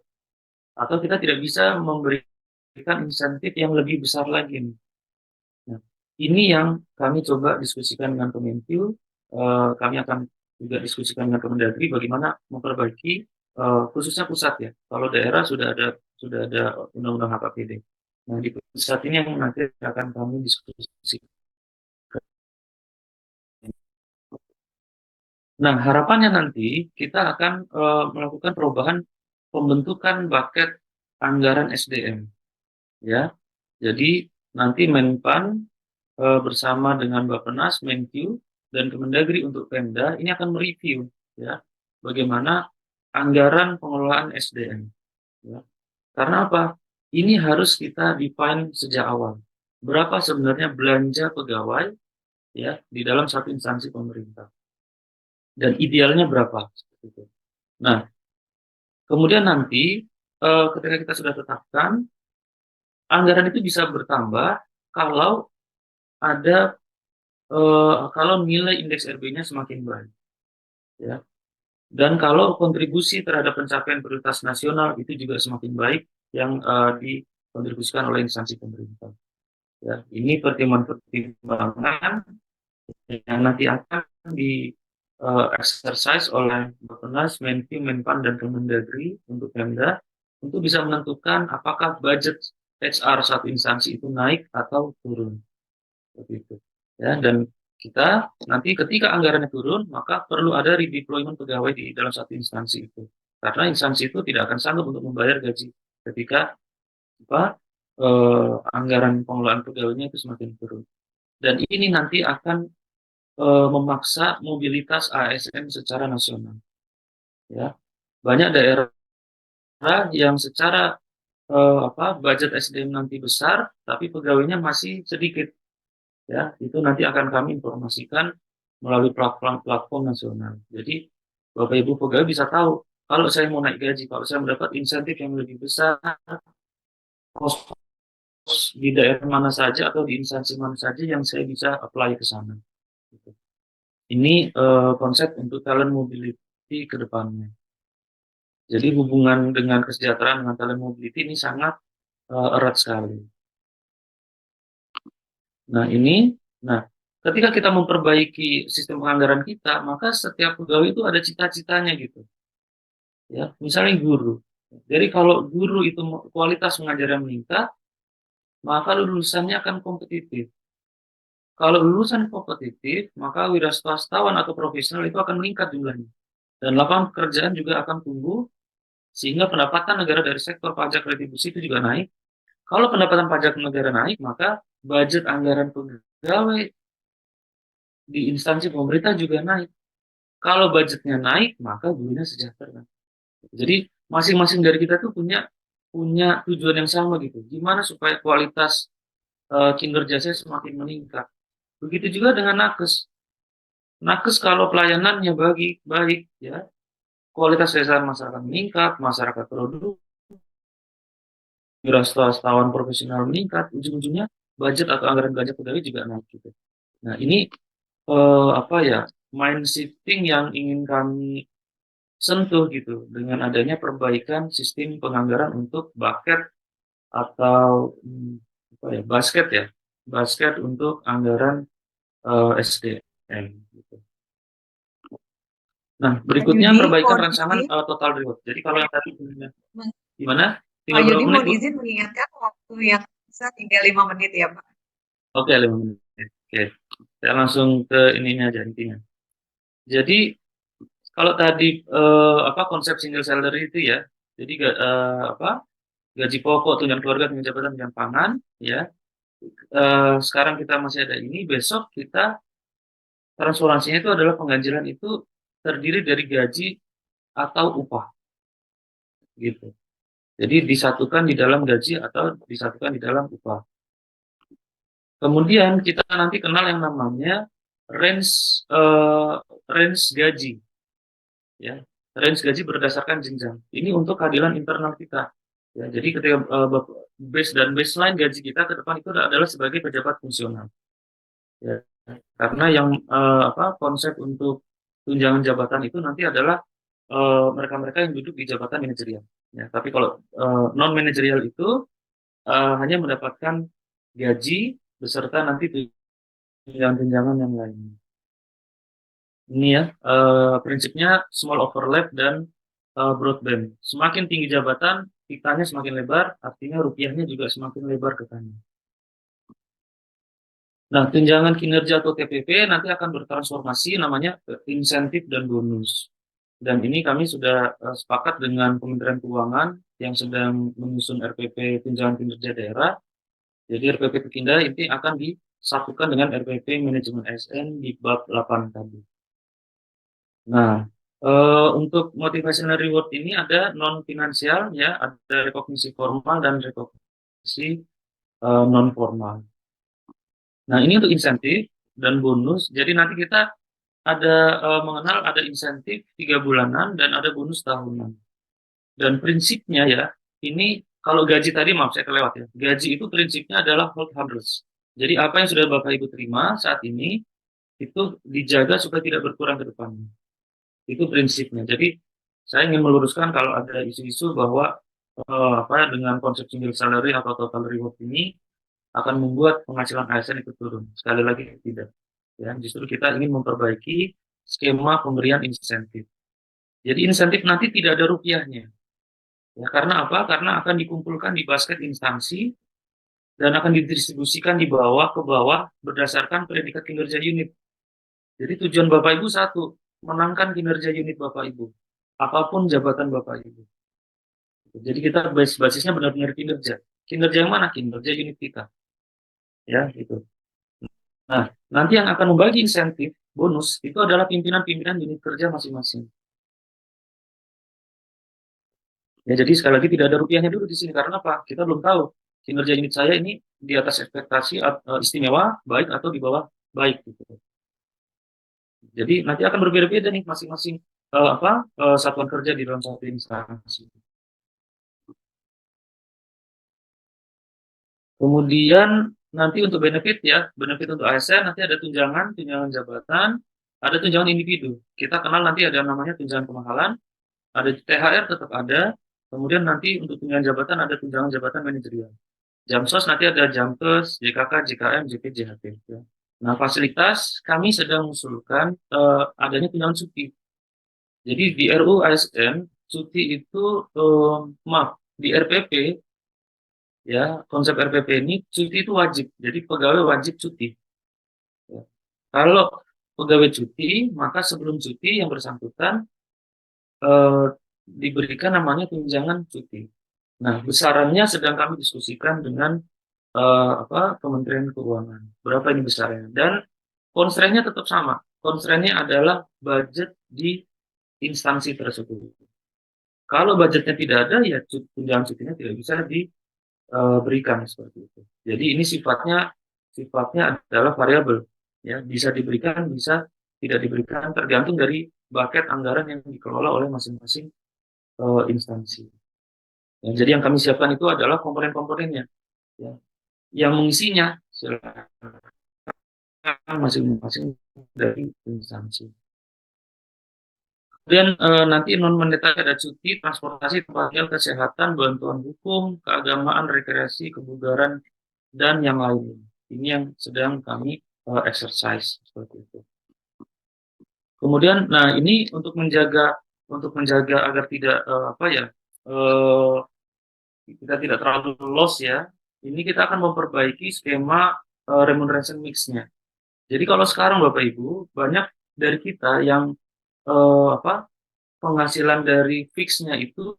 atau kita tidak bisa memberikan insentif yang lebih besar lagi nih. Nah, ini yang kami coba diskusikan dengan Kemenq. Kami akan juga diskusikan dengan Kemendagri bagaimana memperbaiki khususnya pusat ya. Kalau daerah sudah ada undang-undang HKPD. Nah, di pusat ini yang nanti akan kami diskusikan. Nah, harapannya nanti kita akan melakukan perubahan pembentukan bucket anggaran SDM, ya. Jadi nanti Menpan bersama dengan Bappenas, Menq, dan Kemendagri untuk Pemda ini akan mereview, ya, bagaimana anggaran pengelolaan SDM, ya. Karena apa? Ini harus kita define sejak awal. Berapa sebenarnya belanja pegawai, ya, di dalam satu instansi pemerintah, dan idealnya berapa? Seperti itu. Nah, kemudian nanti ketika kita sudah tetapkan, anggaran itu bisa bertambah kalau ada kalau nilai indeks RB-nya semakin baik, ya. Dan kalau kontribusi terhadap pencapaian prioritas nasional itu juga semakin baik yang dikontribusikan oleh instansi pemerintah. Ya, ini pertimbangan-pertimbangan yang nanti akan di exercise oleh Bappenas, Menq, Menpan, dan Kemendagri untuk Pemda untuk bisa menentukan apakah budget HR satu instansi itu naik atau turun. Seperti itu. Ya, dan kita nanti ketika anggarannya turun, maka perlu ada redeployment pegawai di dalam satu instansi itu. Karena instansi itu tidak akan sanggup untuk membayar gaji ketika anggaran pengelolaan pegawainya itu semakin turun. Dan ini nanti akan memaksa mobilitas ASN secara nasional. Ya, banyak daerah yang secara budget SDM nanti besar, tapi pegawainya masih sedikit. Ya, itu nanti akan kami informasikan melalui platform nasional. Jadi Bapak Ibu pegawai bisa tahu kalau saya mau naik gaji, kalau saya mendapat insentif yang lebih besar, pos di daerah mana saja atau di instansi mana saja yang saya bisa apply ke sana. Ini konsep untuk talent mobility ke depannya. Jadi hubungan dengan kesejahteraan dengan talent mobility ini sangat erat sekali. Nah, ketika kita memperbaiki sistem penganggaran kita, maka setiap pegawai itu ada cita-citanya gitu. Ya, misalnya guru. Jadi kalau guru itu kualitas mengajarnya meningkat, maka lulusannya akan kompetitif. Kalau lulusan kompetitif, maka wira swastawan atau profesional itu akan meningkat jumlahnya. Dan lapangan pekerjaan juga akan tumbuh, sehingga pendapatan negara dari sektor pajak retribusi itu juga naik. Kalau pendapatan pajak negara naik, maka budget anggaran pegawai di instansi pemerintah juga naik. Kalau budgetnya naik, maka gurunya sejahtera. Jadi masing-masing dari kita tuh punya tujuan yang sama gitu. Gimana supaya kualitas kinerja saya semakin meningkat. Begitu juga dengan nakes. Nakes kalau pelayanannya baik, ya, kualitas dasar masyarakat meningkat, masyarakat produktif, wirausahawan profesional meningkat, ujung-ujungnya budget atau anggaran belanja pegawai juga naik gitu. Nah, ini apa ya, mind shifting yang ingin kami sentuh gitu dengan adanya perbaikan sistem penganggaran untuk bucket atau apa ya, basket untuk anggaran SDM gitu. Nah, Pak berikutnya Yudi, perbaikan mohon rancangan izin, total reward. Jadi kalau yang tadi gimana? Pak Tinggal berapa Yudi menit, mohon Bu? izin mengingatkan waktu yang bisa tinggal 5 menit ya Pak. Oke, 5 menit. Oke, saya langsung ke ininya aja intinya. Jadi kalau tadi apa konsep single salary itu ya, jadi apa gaji pokok, tunjangan keluarga, tunjangan jabatan, tunjangan pangan, ya. Sekarang kita masih ada ini, besok kita transformasinya itu adalah pengganjilan itu terdiri dari gaji atau upah, gitu. Jadi disatukan di dalam gaji atau disatukan di dalam upah. Kemudian kita nanti kenal yang namanya range range gaji, ya. Range gaji berdasarkan jenjang. Ini untuk keadilan internal kita. Ya, jadi ketika base dan baseline gaji kita ke depan itu adalah sebagai pejabat fungsional. Ya, karena yang apa konsep untuk tunjangan jabatan itu nanti adalah mereka-mereka yang duduk di jabatan manajerial. Ya, tapi kalau non manajerial itu hanya mendapatkan gaji beserta nanti tunjangan-tunjangan yang lain. Ini ya prinsipnya small overlap dan broadband. Semakin tinggi jabatan, pitanya semakin lebar, artinya rupiahnya juga semakin lebar ke kanan. Nah, tunjangan kinerja atau TPP nanti akan bertransformasi namanya insentif dan bonus. Dan ini kami sudah sepakat dengan Kementerian Keuangan yang sedang menyusun RPP tunjangan kinerja daerah. Jadi RPP Pekinda ini akan disatukan dengan RPP manajemen ASN di bab 8 tadi. Nah, untuk motivational reward ini ada non finansial ya, ada rekognisi formal dan rekognisi non formal. Nah, ini untuk insentif dan bonus. Jadi nanti kita ada mengenal ada insentif 3 bulanan dan ada bonus tahunan. Dan prinsipnya ya, ini kalau gaji tadi maaf saya kelewat ya. Gaji itu prinsipnya adalah hold harmless. Jadi apa yang sudah Bapak Ibu terima saat ini itu dijaga supaya tidak berkurang ke depannya. Itu prinsipnya. Jadi saya ingin meluruskan kalau ada isu-isu bahwa apa dengan konsep single salary atau total reward ini akan membuat penghasilan ASN itu turun. Sekali lagi tidak. Ya, justru kita ingin memperbaiki skema pemberian insentif. Jadi insentif nanti tidak ada rupiahnya. Ya, karena apa? Karena akan dikumpulkan di basket instansi dan akan didistribusikan di bawah ke bawah berdasarkan predikat kinerja unit. Jadi tujuan Bapak Ibu satu, menangkan kinerja unit Bapak Ibu. Apapun jabatan Bapak Ibu. Jadi kita basisnya benar-benar kinerja. Kinerja yang mana? Kinerja unit kita. Ya, gitu. Nah, nanti yang akan membagi insentif, bonus, itu adalah pimpinan-pimpinan unit kerja masing-masing. Ya, jadi sekali lagi tidak ada rupiahnya dulu di sini. Karena apa? Kita belum tahu kinerja unit saya ini di atas ekspektasi istimewa, baik atau di bawah baik. Gitu. Jadi nanti akan berbeda-beda nih masing-masing satuan kerja di dalam satu instansi. Kemudian nanti untuk benefit ya, benefit untuk ASN nanti ada tunjangan jabatan, ada tunjangan individu. Kita kenal nanti ada namanya tunjangan kemahalan, ada THR tetap ada, kemudian nanti untuk tunjangan jabatan ada tunjangan jabatan manajerial. Jamsos nanti ada Jamkes, JKK, JKM, JP, JHT. Ya. Nah, fasilitas kami sedang mengusulkan adanya tunjangan cuti. Jadi di RUU ASN cuti itu maaf di RPP ya konsep RPP ini cuti itu wajib. Jadi pegawai wajib cuti. Ya. Kalau pegawai cuti maka sebelum cuti yang bersangkutan diberikan namanya tunjangan cuti. Nah besarannya sedang kami diskusikan dengan Kementerian Keuangan. Berapa ini besarnya? Dan constraint-nya tetap sama. Constraint-nya adalah budget di instansi tersebut. Kalau budgetnya tidak ada, ya tunjangan cutinya tidak bisa diberikan seperti itu. Jadi ini sifatnya adalah variabel, ya bisa diberikan, bisa tidak diberikan, tergantung dari bucket anggaran yang dikelola oleh masing-masing instansi. Ya, jadi yang kami siapkan itu adalah komponen-komponennya, ya. Yang mengisinya silakan masing-masing dari instansi. Kemudian nanti non-monetary ada cuti, transportasi, tempat tinggal, kesehatan, bantuan hukum, keagamaan, rekreasi, kebugaran, dan yang lainnya. Ini yang sedang kami exercise seperti itu. Kemudian, nah ini untuk menjaga agar tidak kita tidak terlalu loss ya. Ini kita akan memperbaiki skema remuneration mix-nya. Jadi kalau sekarang Bapak Ibu banyak dari kita yang penghasilan dari fixnya itu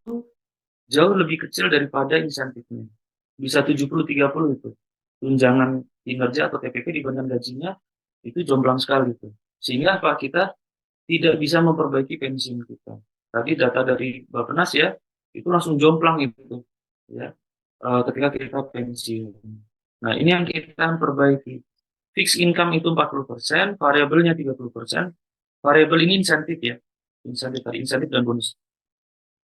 jauh lebih kecil daripada insentifnya. Bisa 70-30 itu. Tunjangan kinerja atau TPP dibanding gajinya itu jomplang sekali itu. Sehingga apa kita tidak bisa memperbaiki pensiun kita. Tadi data dari Bappenas ya, itu langsung jomplang itu ya. Ketika kita pensiun. Nah, ini yang kita perbaiki. Fixed income itu 40%, variabelnya 30%. Variabel ini insentif ya. Insentif dan bonus.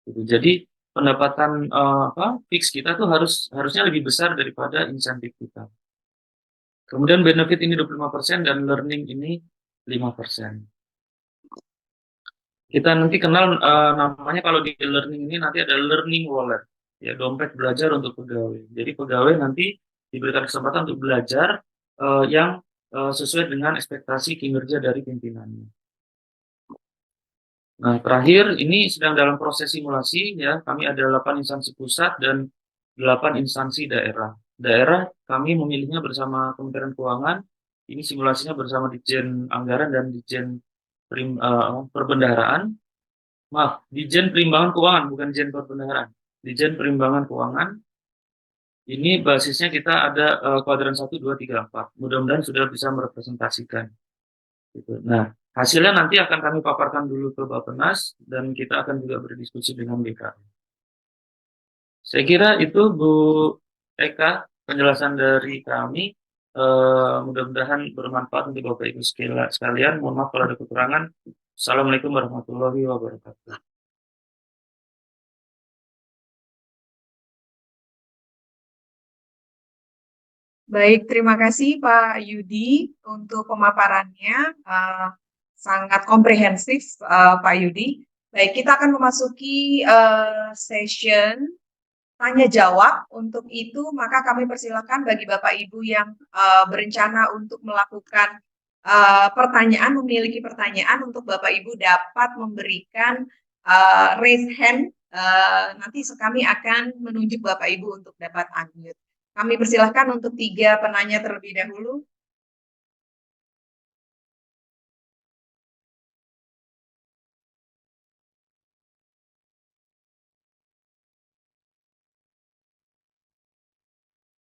Gitu. Jadi pendapatan fix kita tuh harusnya lebih besar daripada insentif kita. Kemudian benefit ini 25% dan learning ini 5%. Kita nanti kenal namanya kalau di learning ini nanti ada learning wallet, ya dompet belajar untuk pegawai. Jadi pegawai nanti diberikan kesempatan untuk belajar yang sesuai dengan ekspektasi kinerja dari pimpinannya. Nah, terakhir ini sedang dalam proses simulasi ya. Kami ada 8 instansi pusat dan 8 instansi daerah. Daerah kami memilihnya bersama Kementerian Keuangan. Ini simulasinya bersama Ditjen Anggaran dan Ditjen Perbendaharaan. Maaf, Ditjen Perimbangan Keuangan, bukan Ditjen Perbendaharaan. Ditjen Perimbangan Keuangan. Ini basisnya kita ada kuadran 1, 2, 3, 4. Mudah-mudahan sudah bisa merepresentasikan. Gitu. Nah, hasilnya nanti akan kami paparkan dulu ke Bappenas dan kita akan juga berdiskusi dengan BKN. Saya kira itu Bu Eka penjelasan dari kami. Mudah-mudahan bermanfaat untuk Bapak Ibu sekalian. Mohon maaf kalau ada kekurangan. Assalamualaikum warahmatullahi wabarakatuh. Baik, terima kasih Pak Yudi untuk pemaparannya. Sangat komprehensif Pak Yudi. Baik, kita akan memasuki session tanya jawab. Untuk itu, maka kami persilakan bagi Bapak Ibu yang berencana untuk melakukan pertanyaan, memiliki pertanyaan untuk Bapak Ibu dapat memberikan raise hand. Nanti kami akan menunjuk Bapak Ibu untuk dapat unmute. Kami persilahkan untuk 3 penanya terlebih dahulu.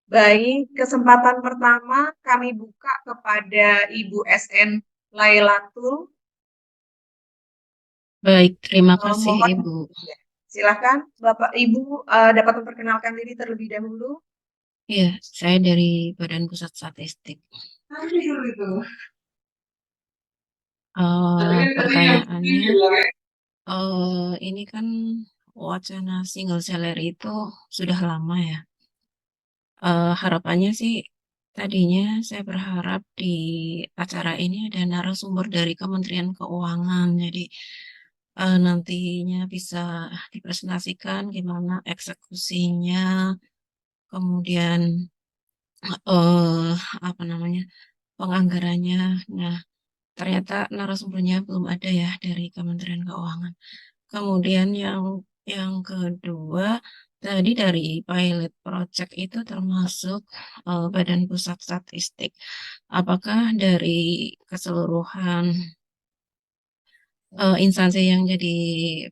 Baik, kesempatan pertama kami buka kepada Ibu SN Lailatul. Baik, terima kasih Mohon, Ibu. silakan Bapak Ibu dapat memperkenalkan diri terlebih dahulu. Iya, saya dari Badan Pusat Statistik. Pertanyaannya, ini kan wacana single salary itu sudah lama ya. Harapannya sih tadinya saya berharap di acara ini ada narasumber dari Kementerian Keuangan. Jadi nantinya bisa dipresentasikan gimana eksekusinya, kemudian penganggarannya. Nah, ternyata narasumbernya belum ada ya dari Kementerian Keuangan. Kemudian yang kedua, tadi dari pilot project itu termasuk Badan Pusat Statistik. Apakah dari keseluruhan instansi yang jadi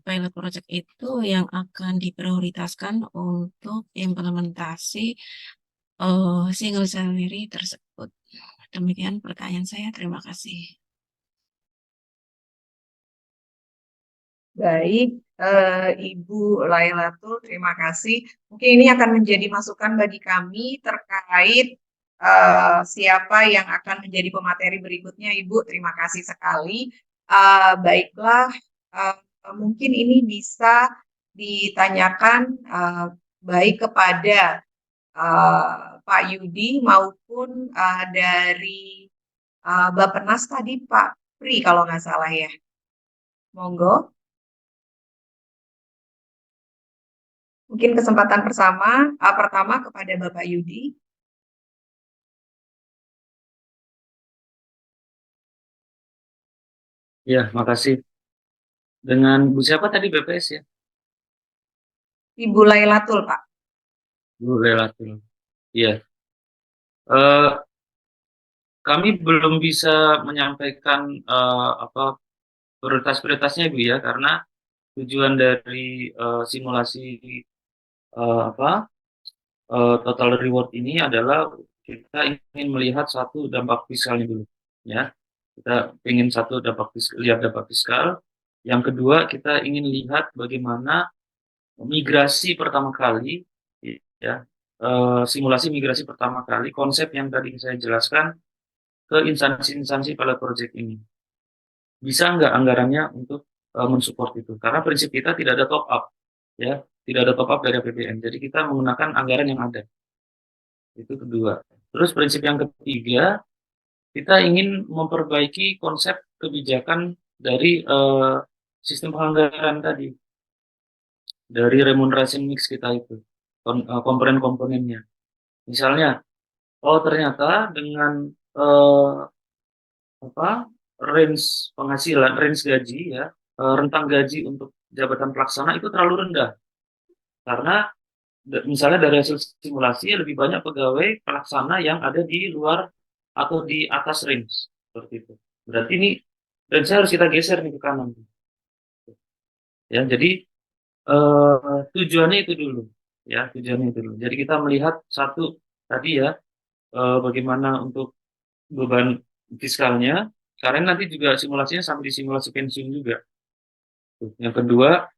pilot project itu yang akan diprioritaskan untuk implementasi single salary tersebut? Demikian pertanyaan saya. Terima kasih. Baik, Ibu Lailatul, terima kasih. Mungkin ini akan menjadi masukan bagi kami terkait siapa yang akan menjadi pemateri berikutnya, Ibu. Terima kasih sekali. Baiklah, mungkin ini bisa ditanyakan baik kepada Pak Yudi maupun dari Bappenas tadi Pak Pri kalau nggak salah ya. Monggo. Mungkin kesempatan pertama kepada Bapak Yudi. Ya, makasih. Dengan Bu siapa tadi BPS ya? Ibu Lailatul, Pak. Bu Lelatul. Iya. Eh, kami belum bisa menyampaikan apa prioritas-prioritasnya Bu ya, karena tujuan dari simulasi apa total reward ini adalah kita ingin melihat satu dampak fiskalnya dulu, ya. Kita ingin satu lihat dampak fiskal. Yang kedua, kita ingin lihat bagaimana migrasi pertama kali, ya, simulasi migrasi pertama kali, konsep yang tadi saya jelaskan ke instansi-instansi pada proyek ini. Bisa nggak anggarannya untuk mensupport itu? Karena prinsip kita tidak ada top up, ya, tidak ada top up dari APBN. Jadi kita menggunakan anggaran yang ada. Itu kedua. Terus prinsip yang ketiga, kita ingin memperbaiki konsep kebijakan dari sistem penganggaran tadi, dari remuneration mix kita itu, komponen-komponennya. Misalnya, oh ternyata dengan eh, apa range penghasilan, range gaji ya, rentang gaji untuk jabatan pelaksana itu terlalu rendah karena misalnya dari hasil simulasi lebih banyak pegawai pelaksana yang ada di luar atau di atas range seperti itu. Berarti ini range harus kita geser nih ke kanan. Ya, jadi tujuannya itu dulu. Ya, tujuannya itu dulu. Jadi kita melihat satu tadi ya, bagaimana untuk beban fiskalnya, karena nanti juga simulasinya sampai di simulasi pensiun juga. Yang kedua,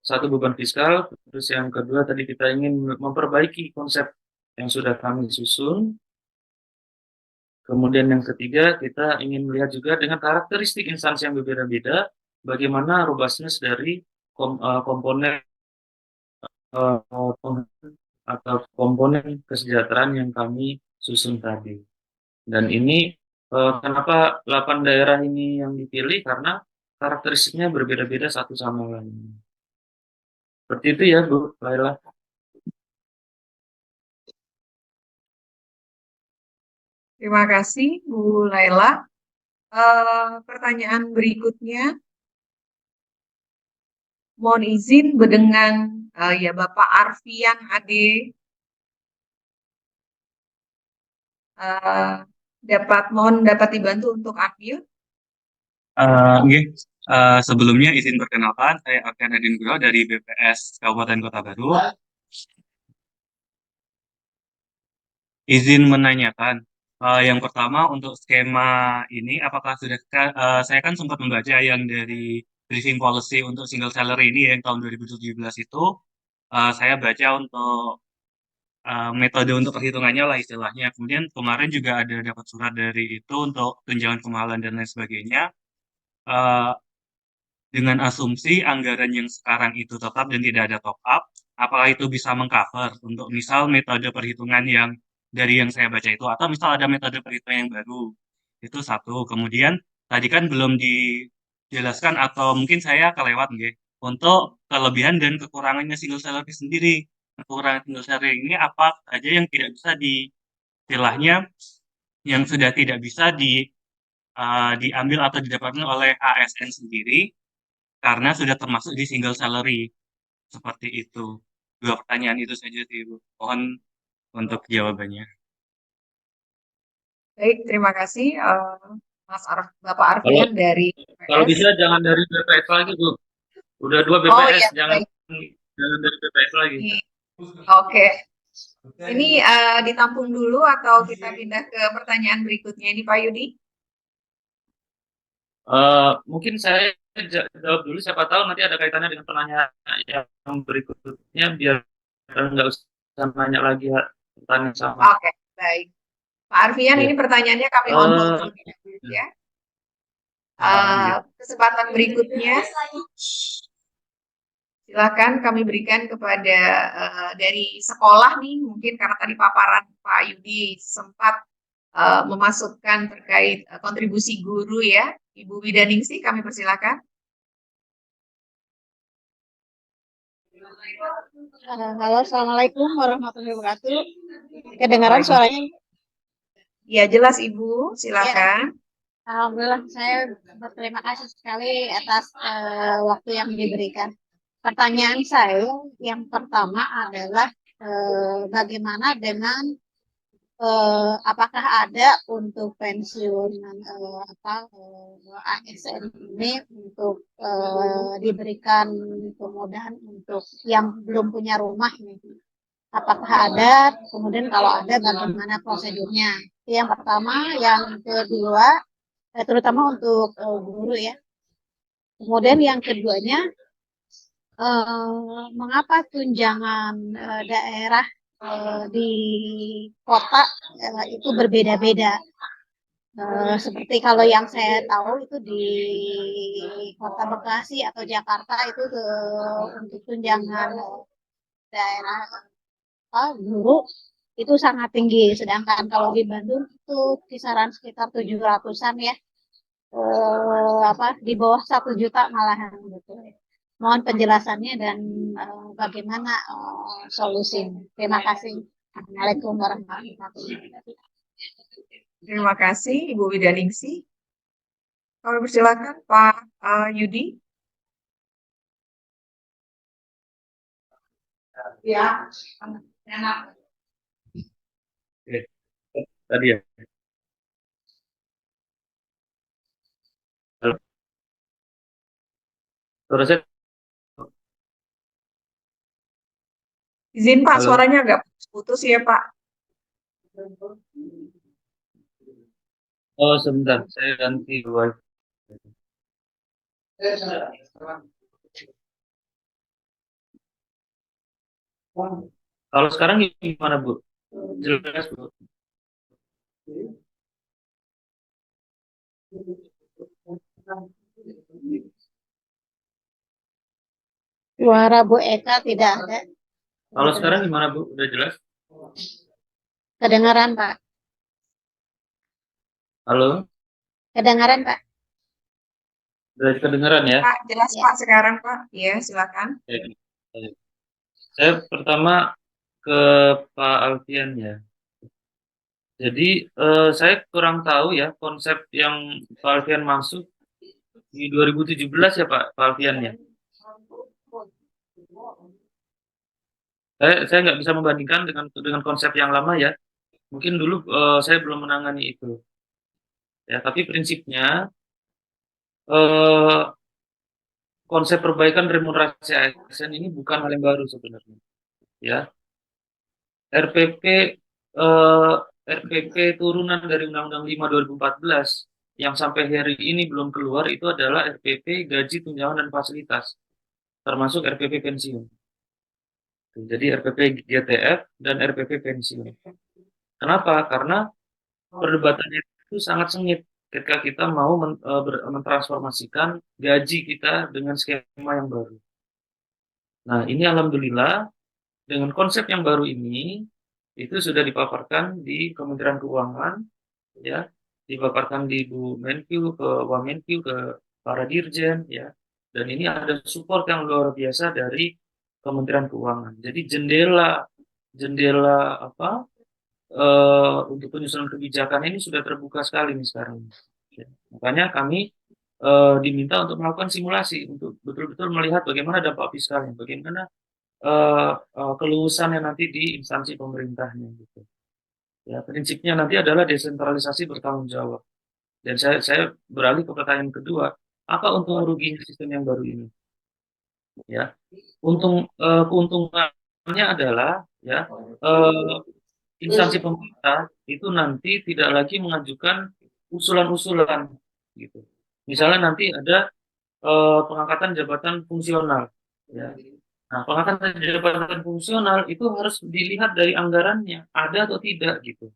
satu beban fiskal, terus yang kedua tadi kita ingin memperbaiki konsep yang sudah kami susun. Kemudian yang ketiga, kita ingin melihat juga dengan karakteristik instansi yang berbeda-beda, bagaimana robustness dari komponen atau komponen kesejahteraan yang kami susun tadi. Dan ini kenapa 8 daerah ini yang dipilih? Karena karakteristiknya berbeda-beda satu sama lain. Seperti itu ya, Bu Laila. Terima kasih, Bu Laila. Pertanyaan berikutnya, mohon izin dengan ya Bapak Arfian Ade mohon dapat dibantu untuk unmute. Nggih. Sebelumnya izin perkenalkan, saya Arkan Adin Guro dari BPS Kabupaten Kota Baru. Izin menanyakan, yang pertama untuk skema ini, apakah sudah, saya kan sempat membaca yang dari briefing policy untuk single salary ini yang tahun 2017 itu, saya baca untuk metode untuk perhitungannya lah istilahnya. Kemudian kemarin juga ada dapat surat dari itu untuk tunjangan kemahalan dan lain sebagainya. Eh, dengan asumsi anggaran yang sekarang itu tetap dan tidak ada top up, apakah itu bisa mengcover untuk misal metode perhitungan yang dari yang saya baca itu, atau misal ada metode perhitungan yang baru, itu satu. Kemudian tadi kan belum dijelaskan atau mungkin saya kelewat nggih, untuk kelebihan dan kekurangannya single salary sendiri. Kekurangan single salary ini apa saja yang tidak bisa istilahnya yang sudah tidak bisa diambil atau didapatkan oleh ASN sendiri karena sudah termasuk di single salary seperti itu. Dua pertanyaan itu saja sih, Bu. Mohon untuk jawabannya. Baik, terima kasih Bapak Kalau Arfian dari kalau BPS. bisa jangan dari BPS lagi, Bu. Udah 2 Oh BPS, iya, jangan baik. dari BPS lagi. Oke. Ini ditampung dulu atau kita pindah ke pertanyaan berikutnya ini Pak Yudi? Mungkin saya jawab dulu, siapa tahu nanti ada kaitannya dengan pertanyaan yang berikutnya, biar nggak usah nanya lagi pertanyaan sama. Oke, baik. Pak Arfian, Iya. ini pertanyaannya kami on hold terlebih dahulu ya. Kesempatan berikutnya, silakan kami berikan kepada dari sekolah nih, mungkin karena tadi paparan Pak Yudi sempat memasukkan terkait kontribusi guru ya. Ibu Widaningsi, kami persilakan. Halo, Assalamualaikum warahmatullahi wabarakatuh. Kedengaran suaranya? Ya, jelas Ibu, Ya, silakan. Alhamdulillah saya berterima kasih sekali atas waktu yang diberikan. Pertanyaan saya yang pertama adalah bagaimana dengan apakah ada untuk pensiun ASN ini untuk diberikan kemudahan untuk yang belum punya rumah ini? Apakah ada? Kemudian kalau ada, bagaimana prosedurnya? Itu yang pertama. Yang kedua, terutama untuk guru ya. Kemudian yang keduanya, mengapa tunjangan daerah di kota itu berbeda-beda? Seperti kalau yang saya tahu itu di kota Bekasi atau Jakarta itu untuk tunjangan daerah guru itu sangat tinggi, sedangkan kalau di Bandung itu kisaran sekitar 700-an ya, di bawah 1 juta malahan gitu. Mohon penjelasannya dan bagaimana solusinya. Terima kasih. Assalamualaikum warahmatullahi wabarakatuh. Terima kasih Ibu Widaningsi. Kami persilakan Pak Yudi. Ya, tadi ya. Terus saya, Izin Pak, halo. suaranya agak putus ya Pak. Oh, sebentar, saya ganti wifi. Kalau sekarang gimana, Bu? Jelas, Bu. Suara Bu Eka tidak ada. Kalau sekarang gimana, Bu? Udah jelas? Kedengaran, Pak. Halo? Kedengaran, Pak. Udah kedengeran ya? Pak, jelas Ya. Pak sekarang Pak. Ya, silakan. Saya pertama ke Pak Alfian ya. Jadi saya kurang tahu ya konsep yang Pak Alfian masuk di 2017 ya Pak Alfian ya. Saya nggak bisa membandingkan dengan konsep yang lama ya. Mungkin dulu saya belum menangani itu. Ya, tapi prinsipnya eh, konsep perbaikan remunerasi ASN ini bukan hal yang baru sebenarnya. Ya, RPP eh, RPP turunan dari Undang-Undang 5 2014 yang sampai hari ini belum keluar itu adalah RPP gaji tunjangan dan fasilitas, termasuk RPP pensiun. Jadi RPP GTF dan RPP pensiun. Kenapa? Karena perdebatannya itu sangat sengit ketika kita mau mentransformasikan gaji kita dengan skema yang baru. Nah, ini alhamdulillah dengan konsep yang baru ini itu sudah dipaparkan di Kementerian Keuangan, ya, dipaparkan di Bu Menkyu, ke Wamenkyu, ke para dirjen, ya, dan ini ada support yang luar biasa dari Kementerian Keuangan. Jadi jendela jendela apa untuk penyusunan kebijakan ini sudah terbuka sekali nih sekarang. Ya, makanya kami diminta untuk melakukan simulasi untuk betul-betul melihat bagaimana dampak fiskalnya, bagaimana keluasannya nanti di instansi pemerintahnya gitu. Ya, prinsipnya nanti adalah desentralisasi bertanggung jawab. Dan saya beralih ke pertanyaan kedua, apa untung ruginya sistem yang baru ini? Ya, keuntungannya adalah ya instansi pemerintah itu nanti tidak lagi mengajukan usulan-usulan gitu. Misalnya nanti ada pengangkatan jabatan fungsional, ya. Nah, pengangkatan jabatan fungsional itu harus dilihat dari anggarannya ada atau tidak gitu,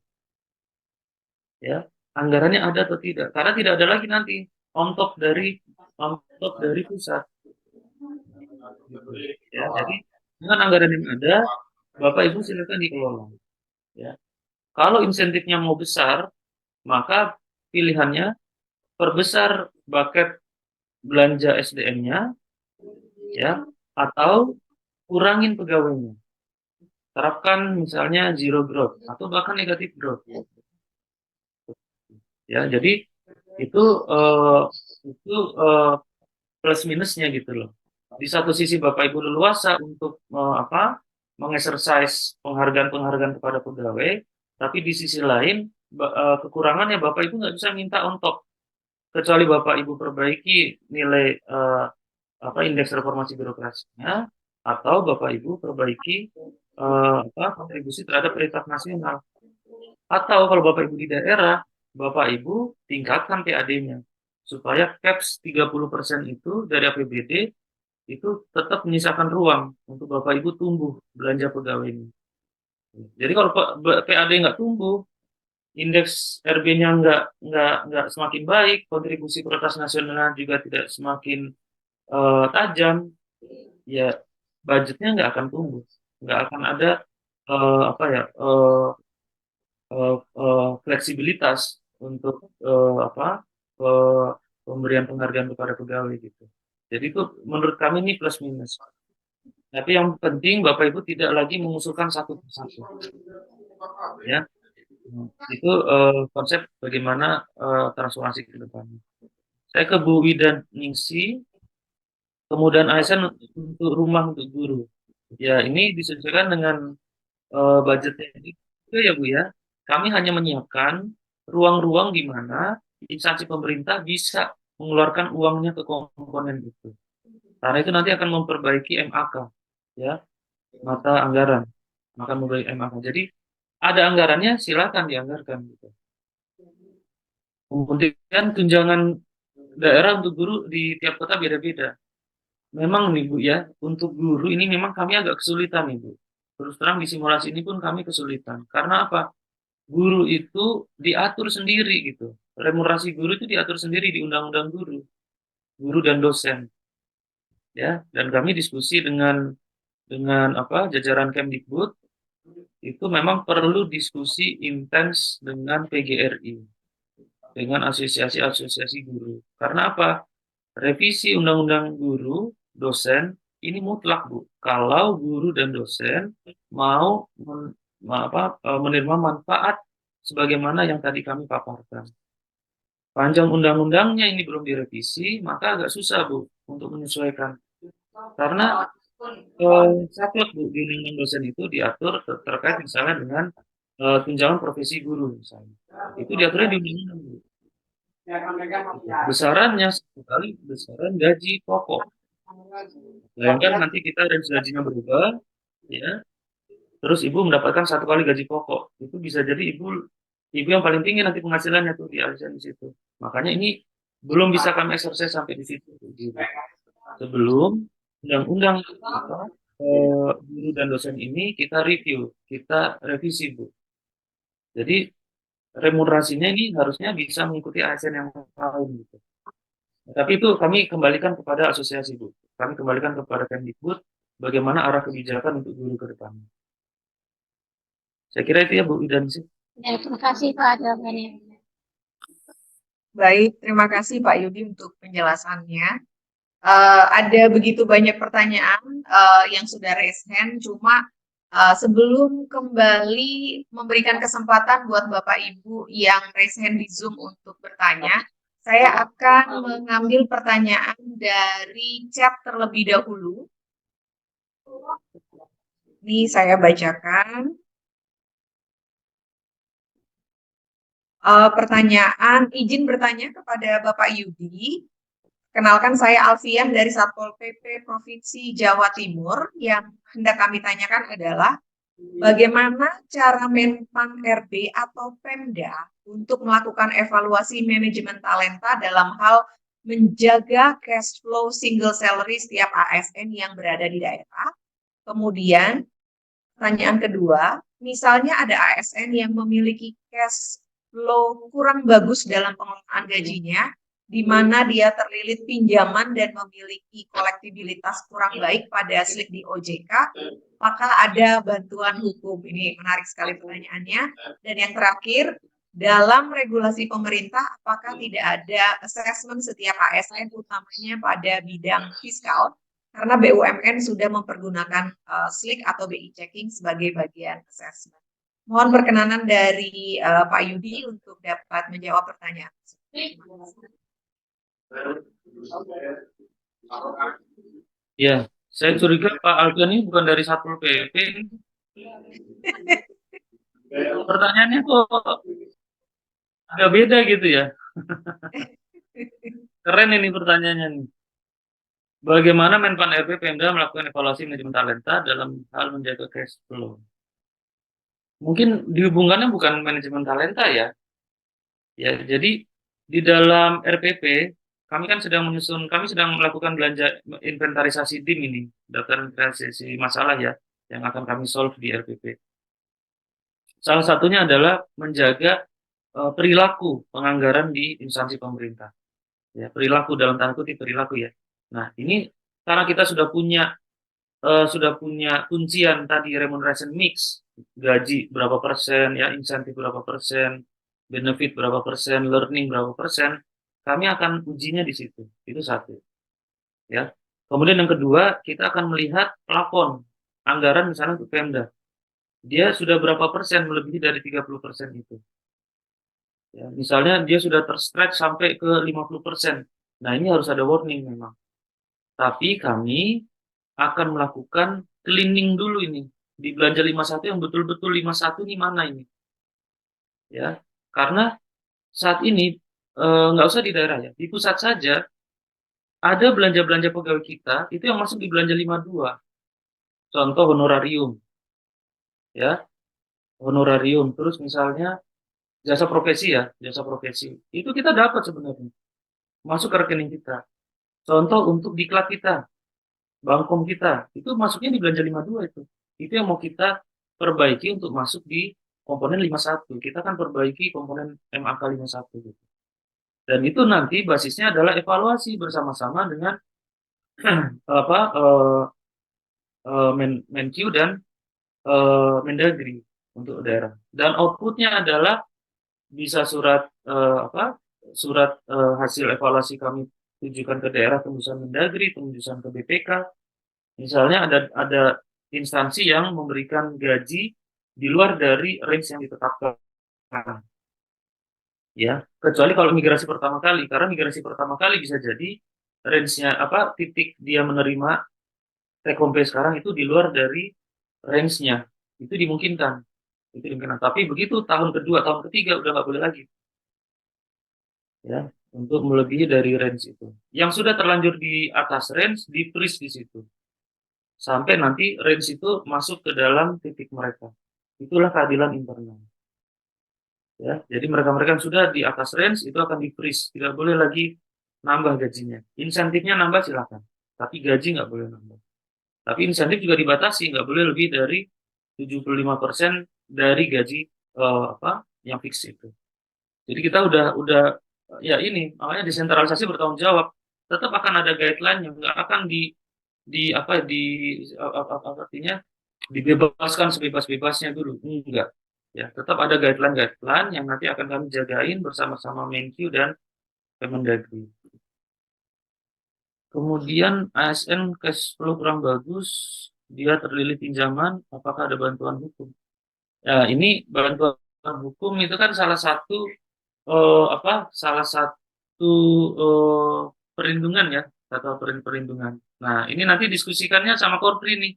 ya. Anggarannya ada atau tidak, karena tidak ada lagi nanti on top dari pusat. Ya, jadi dengan anggaran yang ada, Bapak Ibu silakan dikelola. Ya. Kalau insentifnya mau besar, maka pilihannya perbesar bucket belanja SDM-nya, ya, atau kurangin pegawainya. Terapkan misalnya zero growth atau bahkan negatif growth. Ya, jadi itu eh, itu eh, plus minusnya gitu loh. Di satu sisi Bapak Ibu leluasa untuk mengexercise penghargaan-penghargaan kepada pegawai, tapi di sisi lain kekurangannya Bapak Ibu nggak bisa minta on top, kecuali Bapak Ibu perbaiki nilai indeks reformasi birokrasinya, atau Bapak Ibu perbaiki kontribusi terhadap prioritas nasional. Atau kalau Bapak Ibu di daerah, Bapak Ibu tingkatkan PAD-nya supaya caps 30% itu dari APBD itu tetap menyisakan ruang untuk Bapak Ibu tumbuh belanja pegawainya. Jadi kalau PAD nggak tumbuh, indeks RB-nya nggak semakin baik, kontribusi prioritas nasional juga tidak semakin tajam, ya budgetnya nggak akan tumbuh, nggak akan ada eh, apa ya eh, fleksibilitas untuk pemberian penghargaan kepada pegawai gitu. Jadi itu menurut kami ini plus minus. Tapi yang penting Bapak Ibu tidak lagi mengusulkan satu persatu, ya. Itu konsep bagaimana transformasi ke depannya. Saya ke Bu Widan Ningsi, kemudian ASN untuk rumah untuk guru. Ya, ini disesuaikan dengan budgetnya itu ya Bu ya. Kami hanya menyiapkan ruang-ruang di mana instansi pemerintah bisa mengeluarkan uangnya ke komponen itu. Karena itu nanti akan memperbaiki MAK, ya, mata anggaran, akan memperbaiki MAK. Jadi ada anggarannya, silakan dianggarkan gitu. Kemudian tunjangan daerah untuk guru di tiap kota beda-beda. Memang nih Bu ya, untuk guru ini memang kami agak kesulitan nih Bu. Terus terang di simulasi ini pun kami kesulitan. Karena apa? Guru itu diatur sendiri gitu. Remunerasi guru itu diatur sendiri di Undang-Undang Guru dan dosen. Ya, dan kami diskusi dengan jajaran Kemdikbud, itu memang perlu diskusi intens dengan PGRI, dengan asosiasi-asosiasi guru. Karena apa? Revisi Undang-Undang Guru, dosen, ini mutlak, Bu. Kalau guru dan dosen mau menerima manfaat sebagaimana yang tadi kami paparkan. Panjang undang-undangnya ini belum direvisi, maka agak susah, Bu, untuk menyesuaikan. Karena saklek, Bu, di undang-undang dosen itu diatur terkait misalnya dengan tunjangan profesi guru misalnya. Itu diaturnya di undang-undang, Bu. Besarannya sekali besaran gaji pokok. Bayangkan nanti kita range gajinya berubah, ya. Terus ibu mendapatkan satu kali gaji pokok, itu bisa jadi ibu yang paling tinggi nanti penghasilannya tuh di ASN di situ. Makanya ini belum bisa kami exercise sampai di situ, gitu. Sebelum undang-undang guru dan dosen ini kita review, kita revisi, Bu. Jadi remunerasinya ini harusnya bisa mengikuti ASN yang lain gitu. Tapi itu kami kembalikan kepada asosiasi, Bu. Kami kembalikan kepada Kemdikbud bagaimana arah kebijakan untuk guru ke depan. Saya kira itu ya Bu Widan sih. Ya, terima kasih Pak jawabannya. Baik, terima kasih Pak Yudi untuk penjelasannya. Ada begitu banyak pertanyaan yang sudah raise hand, cuma sebelum kembali memberikan kesempatan buat Bapak Ibu yang raise hand di Zoom untuk bertanya, saya akan mengambil pertanyaan dari chat terlebih dahulu. Ini saya bacakan. Pertanyaan, izin bertanya kepada Bapak Yudi. Kenalkan saya Alfian dari Satpol PP Provinsi Jawa Timur. Yang hendak kami tanyakan adalah bagaimana cara Menpan RB atau Pemda untuk melakukan evaluasi manajemen talenta dalam hal menjaga cash flow single salary setiap ASN yang berada di daerah. Kemudian pertanyaan kedua, misalnya ada ASN yang memiliki cash flow kurang bagus dalam pengelolaan gajinya, di mana dia terlilit pinjaman dan memiliki kolektibilitas kurang baik pada slip di OJK, maka ada bantuan hukum. Ini menarik sekali pertanyaannya. Dan yang terakhir, dalam regulasi pemerintah, apakah tidak ada assessment setiap ASN, utamanya pada bidang fiskal, karena BUMN sudah mempergunakan SLIK atau BI checking sebagai bagian assessment. Mohon perkenanan dari Pak Yudi untuk dapat menjawab pertanyaan. Ya, saya curiga Pak Alfian ini bukan dari Satpol PP. Pertanyaannya kok agak beda gitu ya. Keren ini pertanyaannya nih. Bagaimana Menpan RB Pemda melakukan evaluasi manajemen talenta dalam hal menjaga cash flow? Mungkin dihubungkannya bukan manajemen talenta ya. Ya, jadi di dalam RPP kami kan sedang melakukan belanja inventarisasi DIM ini, daftar inventarisasi masalah ya, yang akan kami solve di RPP. Salah satunya adalah menjaga perilaku penganggaran di instansi pemerintah. Ya, perilaku dalam tanda kutip perilaku ya. Nah, ini karena kita sudah punya kuncian tadi remuneration mix, gaji berapa persen, ya insentif berapa persen, benefit berapa persen, learning berapa persen, kami akan ujinya di situ. Itu satu. Ya. Kemudian yang kedua, kita akan melihat plafon anggaran misalnya untuk Pemda. Dia sudah berapa persen melebihi dari 30% itu. Ya, misalnya dia sudah terstretch sampai ke 50%. Nah, ini harus ada warning memang. Tapi kami akan melakukan cleaning dulu ini di belanja 51 yang betul-betul 51 ini mana ini. Ya, karena saat ini nggak usah di daerah ya, di pusat saja ada belanja-belanja pegawai kita itu yang masuk di belanja 52. Contoh honorarium. Ya, honorarium. Terus misalnya jasa profesi ya, jasa profesi. Itu kita dapat sebenarnya masuk ke rekening kita. Contoh untuk diklat kita, Bangkom kita, itu masuknya di belanja 52 itu. Itu yang mau kita perbaiki untuk masuk di komponen 51. Kita kan perbaiki komponen MAK 51 gitu. Dan itu nanti basisnya adalah evaluasi bersama-sama dengan apa Menq dan Mendagri untuk daerah. Dan outputnya adalah bisa surat hasil evaluasi kami tujukan ke daerah, tembusan Mendagri, tembusan ke BPK. Misalnya ada instansi yang memberikan gaji di luar dari range yang ditetapkan. Ya, kecuali kalau migrasi pertama kali, karena migrasi pertama kali bisa jadi range-nya titik dia menerima take home pay sekarang itu di luar dari range-nya. Itu dimungkinkan. Itu dimungkinkan. Tapi begitu tahun kedua, tahun ketiga udah nggak boleh lagi. Ya, untuk melebihi dari range itu. Yang sudah terlanjur di atas range di freeze di situ. Sampai nanti range itu masuk ke dalam titik mereka. Itulah keadilan internal. Ya, jadi mereka-mereka yang sudah di atas range itu akan di freeze, tidak boleh lagi nambah gajinya. Insentifnya nambah silakan, tapi gaji nggak boleh nambah. Tapi insentif juga dibatasi, nggak boleh lebih dari 75% dari gaji yang fix itu. Jadi kita udah ya ini makanya desentralisasi bertanggung jawab. Tetap akan ada guideline yang nggak akan artinya dibebaskan sebebas-bebasnya dulu, enggak. Ya, tetap ada guideline yang nanti akan kami jagain bersama-sama Menq dan Kemendagri. Kemudian ASN cash flow kurang bagus, dia terlilit pinjaman, apakah ada bantuan hukum? Ya, ini bantuan hukum itu kan salah satu perlindungan ya, atau perlindungan. Nah, ini nanti diskusikannya sama Korpri nih.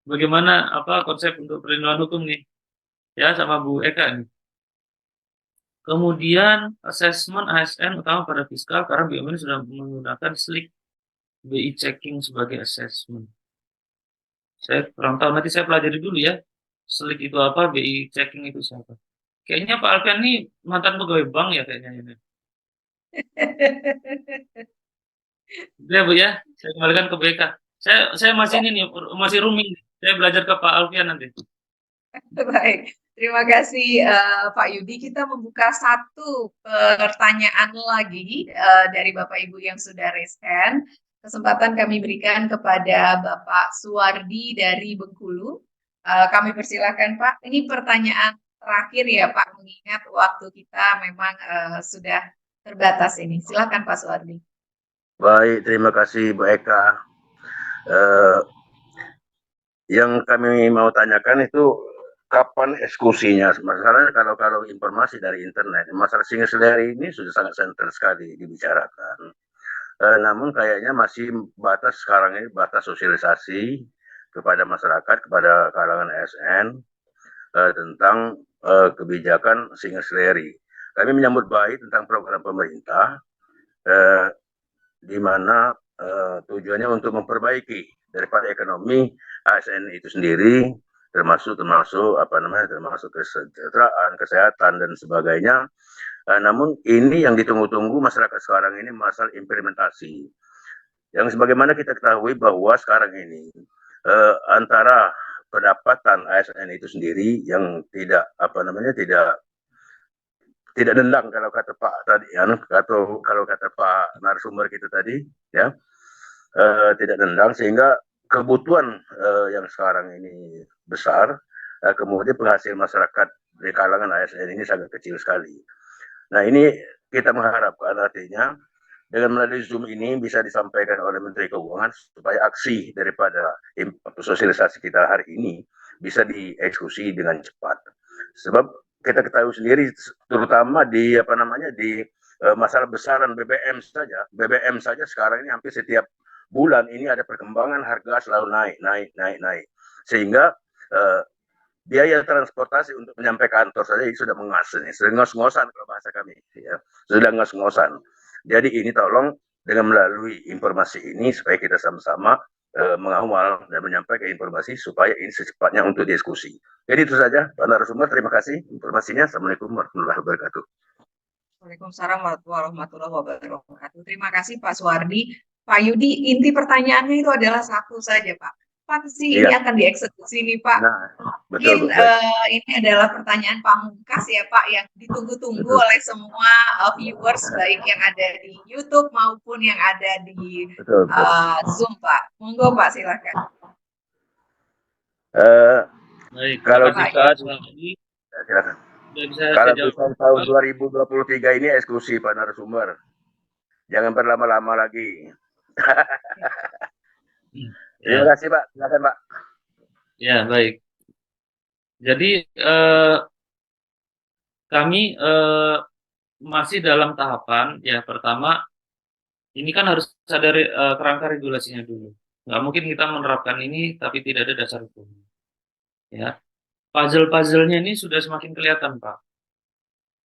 Bagaimana konsep untuk perlindungan hukum nih? Ya, sama Bu Eka nih. Kemudian assessment ASN utama pada fiskal karena BUMN sudah menggunakan SLIK BI checking sebagai assessment. Saya kurang tahu, nanti saya pelajari dulu ya. SLIK itu apa, BI checking itu siapa. Kayaknya Pak Alfian ini mantan pegawai bank ya kayaknya ini. Ya Bu ya, saya kembalikan ke BK. Saya masih ini nih, masih rooming. Saya belajar ke Pak Alfian nanti. Baik, terima kasih Pak Yudi. Kita membuka satu pertanyaan lagi dari Bapak Ibu yang sudah raise hand. Kesempatan kami berikan kepada Bapak Suwardi dari Bengkulu. Kami persilakan Pak. Ini pertanyaan terakhir ya Pak, mengingat waktu kita memang sudah terbatas ini. Silakan Pak Suwardi. Baik, terima kasih Bu Eka. Eh, yang kami mau tanyakan itu kapan eksekusinya? Masalahnya kalau informasi dari internet, masalah single seller ini sudah sangat sentral sekali dibicarakan. Namun kayaknya masih batas sekarang ini, batas sosialisasi kepada masyarakat, kepada kalangan ASN tentang kebijakan single seller. Kami menyambut baik tentang program pemerintah di mana tujuannya untuk memperbaiki daripada ekonomi ASN itu sendiri, termasuk kesejahteraan, kesehatan dan sebagainya. Namun ini yang ditunggu-tunggu masyarakat sekarang ini masalah implementasi. Yang sebagaimana kita ketahui bahwa sekarang ini antara pendapatan ASN itu sendiri yang tidak tidak dendang kalau kata Pak tadi, atau kalau kata Pak narasumber kita tadi, ya, tidak dendang, sehingga kebutuhan yang sekarang ini besar, kemudian penghasil masyarakat di kalangan ASN ini sangat kecil sekali. Nah, ini kita mengharapkan artinya dengan melalui Zoom ini bisa disampaikan oleh Menteri Keuangan supaya aksi daripada sosialisasi kita hari ini bisa dieksekusi dengan cepat. Sebab kita ketahui sendiri, terutama di masalah besaran BBM saja sekarang ini hampir setiap bulan ini ada perkembangan, harga selalu naik, sehingga biaya transportasi untuk menyampai kantor saja sudah mengas, sudah ngos-ngosan kalau bahasa kami, ya, sudah ngos-ngosan. Jadi ini tolong dengan melalui informasi ini supaya kita sama-sama mengawal dan menyampaikan informasi supaya ini secepatnya untuk diskusi. Jadi itu saja Pak narasumber, terima kasih informasinya. Assalamualaikum warahmatullahi wabarakatuh. Waalaikumsalam warahmatullahi wabarakatuh. Terima kasih Pak Suwardi. Pak Yudi, inti pertanyaannya itu adalah satu saja Pak. Kapan sih ini akan dieksekusi nih Pak? Nah, Mungkin betul. ini adalah pertanyaan pamungkas ya Pak, yang ditunggu-tunggu oleh semua viewers, baik yang ada di YouTube maupun yang ada di Zoom Pak. Monggo Pak, silakan. Baik, Kalau terima bisa, kasih Pak Suwardi. silakan. Bisa Kalau saya bisa jawab. tahun 2023 ini eksekusi Pak narasumber. Jangan berlama-lama lagi. Terima kasih Pak, silakan Pak. Ya, baik. Jadi kami masih dalam tahapan, ya, pertama ini kan harus ada kerangka regulasinya dulu. Nggak mungkin kita menerapkan ini tapi tidak ada dasar hukum. Ya, puzzle-puzzlenya ini sudah semakin kelihatan Pak.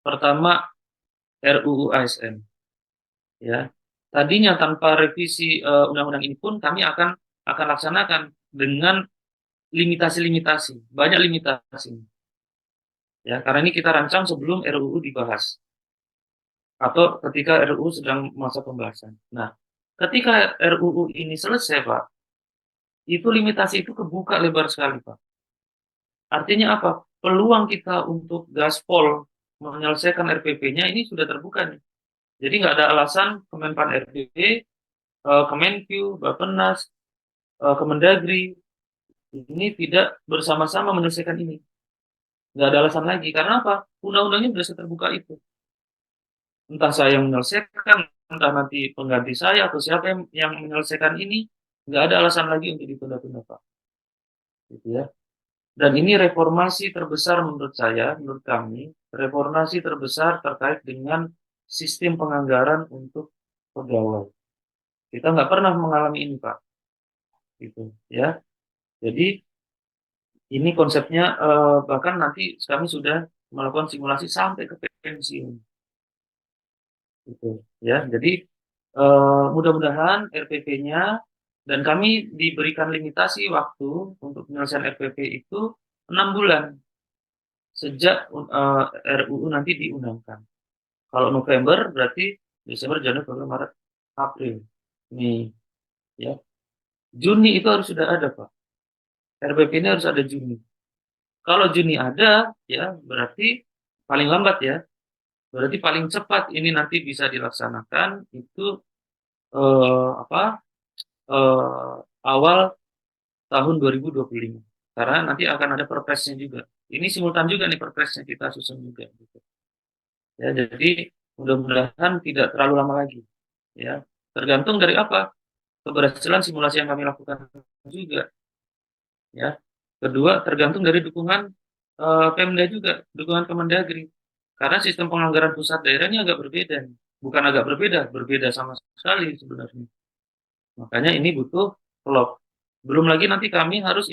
Pertama, RUU ASN. Ya, tadinya tanpa revisi undang-undang ini pun kami akan laksanakan dengan limitasi-limitasi, banyak limitasi. Ya, karena ini kita rancang sebelum RUU dibahas atau ketika RUU sedang masa pembahasan. Nah, ketika RUU ini selesai, Pak, itu limitasi itu kebuka lebar sekali, Pak. Artinya apa? Peluang kita untuk gaspol menyelesaikan RPP-nya ini sudah terbuka nih. Jadi nggak ada alasan Kemenpan RB, Kemenkyu, Bappenas, Kemendagri ini tidak bersama-sama menyelesaikan ini. Nggak ada alasan lagi. Karena apa? Undang-undangnya sudah terbuka itu. Entah saya yang menyelesaikan, entah nanti pengganti saya atau siapa yang menyelesaikan ini, nggak ada alasan lagi untuk ditunda-tunda, Pak. Gitu ya. Dan ini reformasi terbesar menurut saya, menurut kami, reformasi terbesar terkait dengan sistem penganggaran untuk pegawai. Kita nggak pernah mengalami ini, Pak. Gitu ya. Jadi ini konsepnya bahkan nanti kami sudah melakukan simulasi sampai ke pensiun. Gitu ya. Jadi mudah-mudahan RPP-nya, dan kami diberikan limitasi waktu untuk penyelesaian RPP itu 6 bulan sejak RUU nanti diundangkan. Kalau November berarti Desember, Januari, Februari, Maret, April. Nih, ya. Juni itu harus sudah ada, Pak. RPP ini harus ada Juni. Kalau Juni ada, ya berarti paling lambat ya. Berarti paling cepat ini nanti bisa dilaksanakan itu awal tahun 2025. Karena nanti akan ada perpresnya juga. ini simultan juga nih perpresnya kita susun juga gitu. Ya, jadi mudah-mudahan tidak terlalu lama lagi. Ya, tergantung dari apa? Keberhasilan simulasi yang kami lakukan juga. Ya, kedua tergantung dari dukungan Pemda juga, dukungan Kemendagri. Karena sistem penganggaran pusat daerahnya agak berbeda. Bukan agak berbeda, berbeda sama sekali sebenarnya. Makanya ini butuh klop. Belum lagi nanti kami harus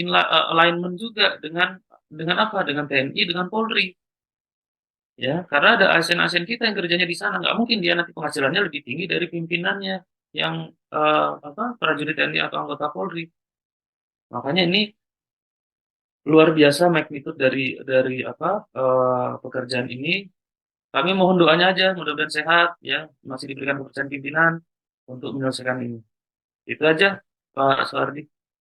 alignment juga dengan apa? Dengan TNI, dengan Polri. Ya, karena ada ASN-ASN kita yang kerjanya di sana, nggak mungkin dia nanti penghasilannya lebih tinggi dari pimpinannya yang prajurit TNI atau anggota Polri. Makanya ini luar biasa magnitude dari pekerjaan ini. Kami mohon doanya aja, mudah-mudahan sehat ya, masih diberikan kepercayaan pimpinan untuk menyelesaikan ini. Itu aja Pak Soehardi.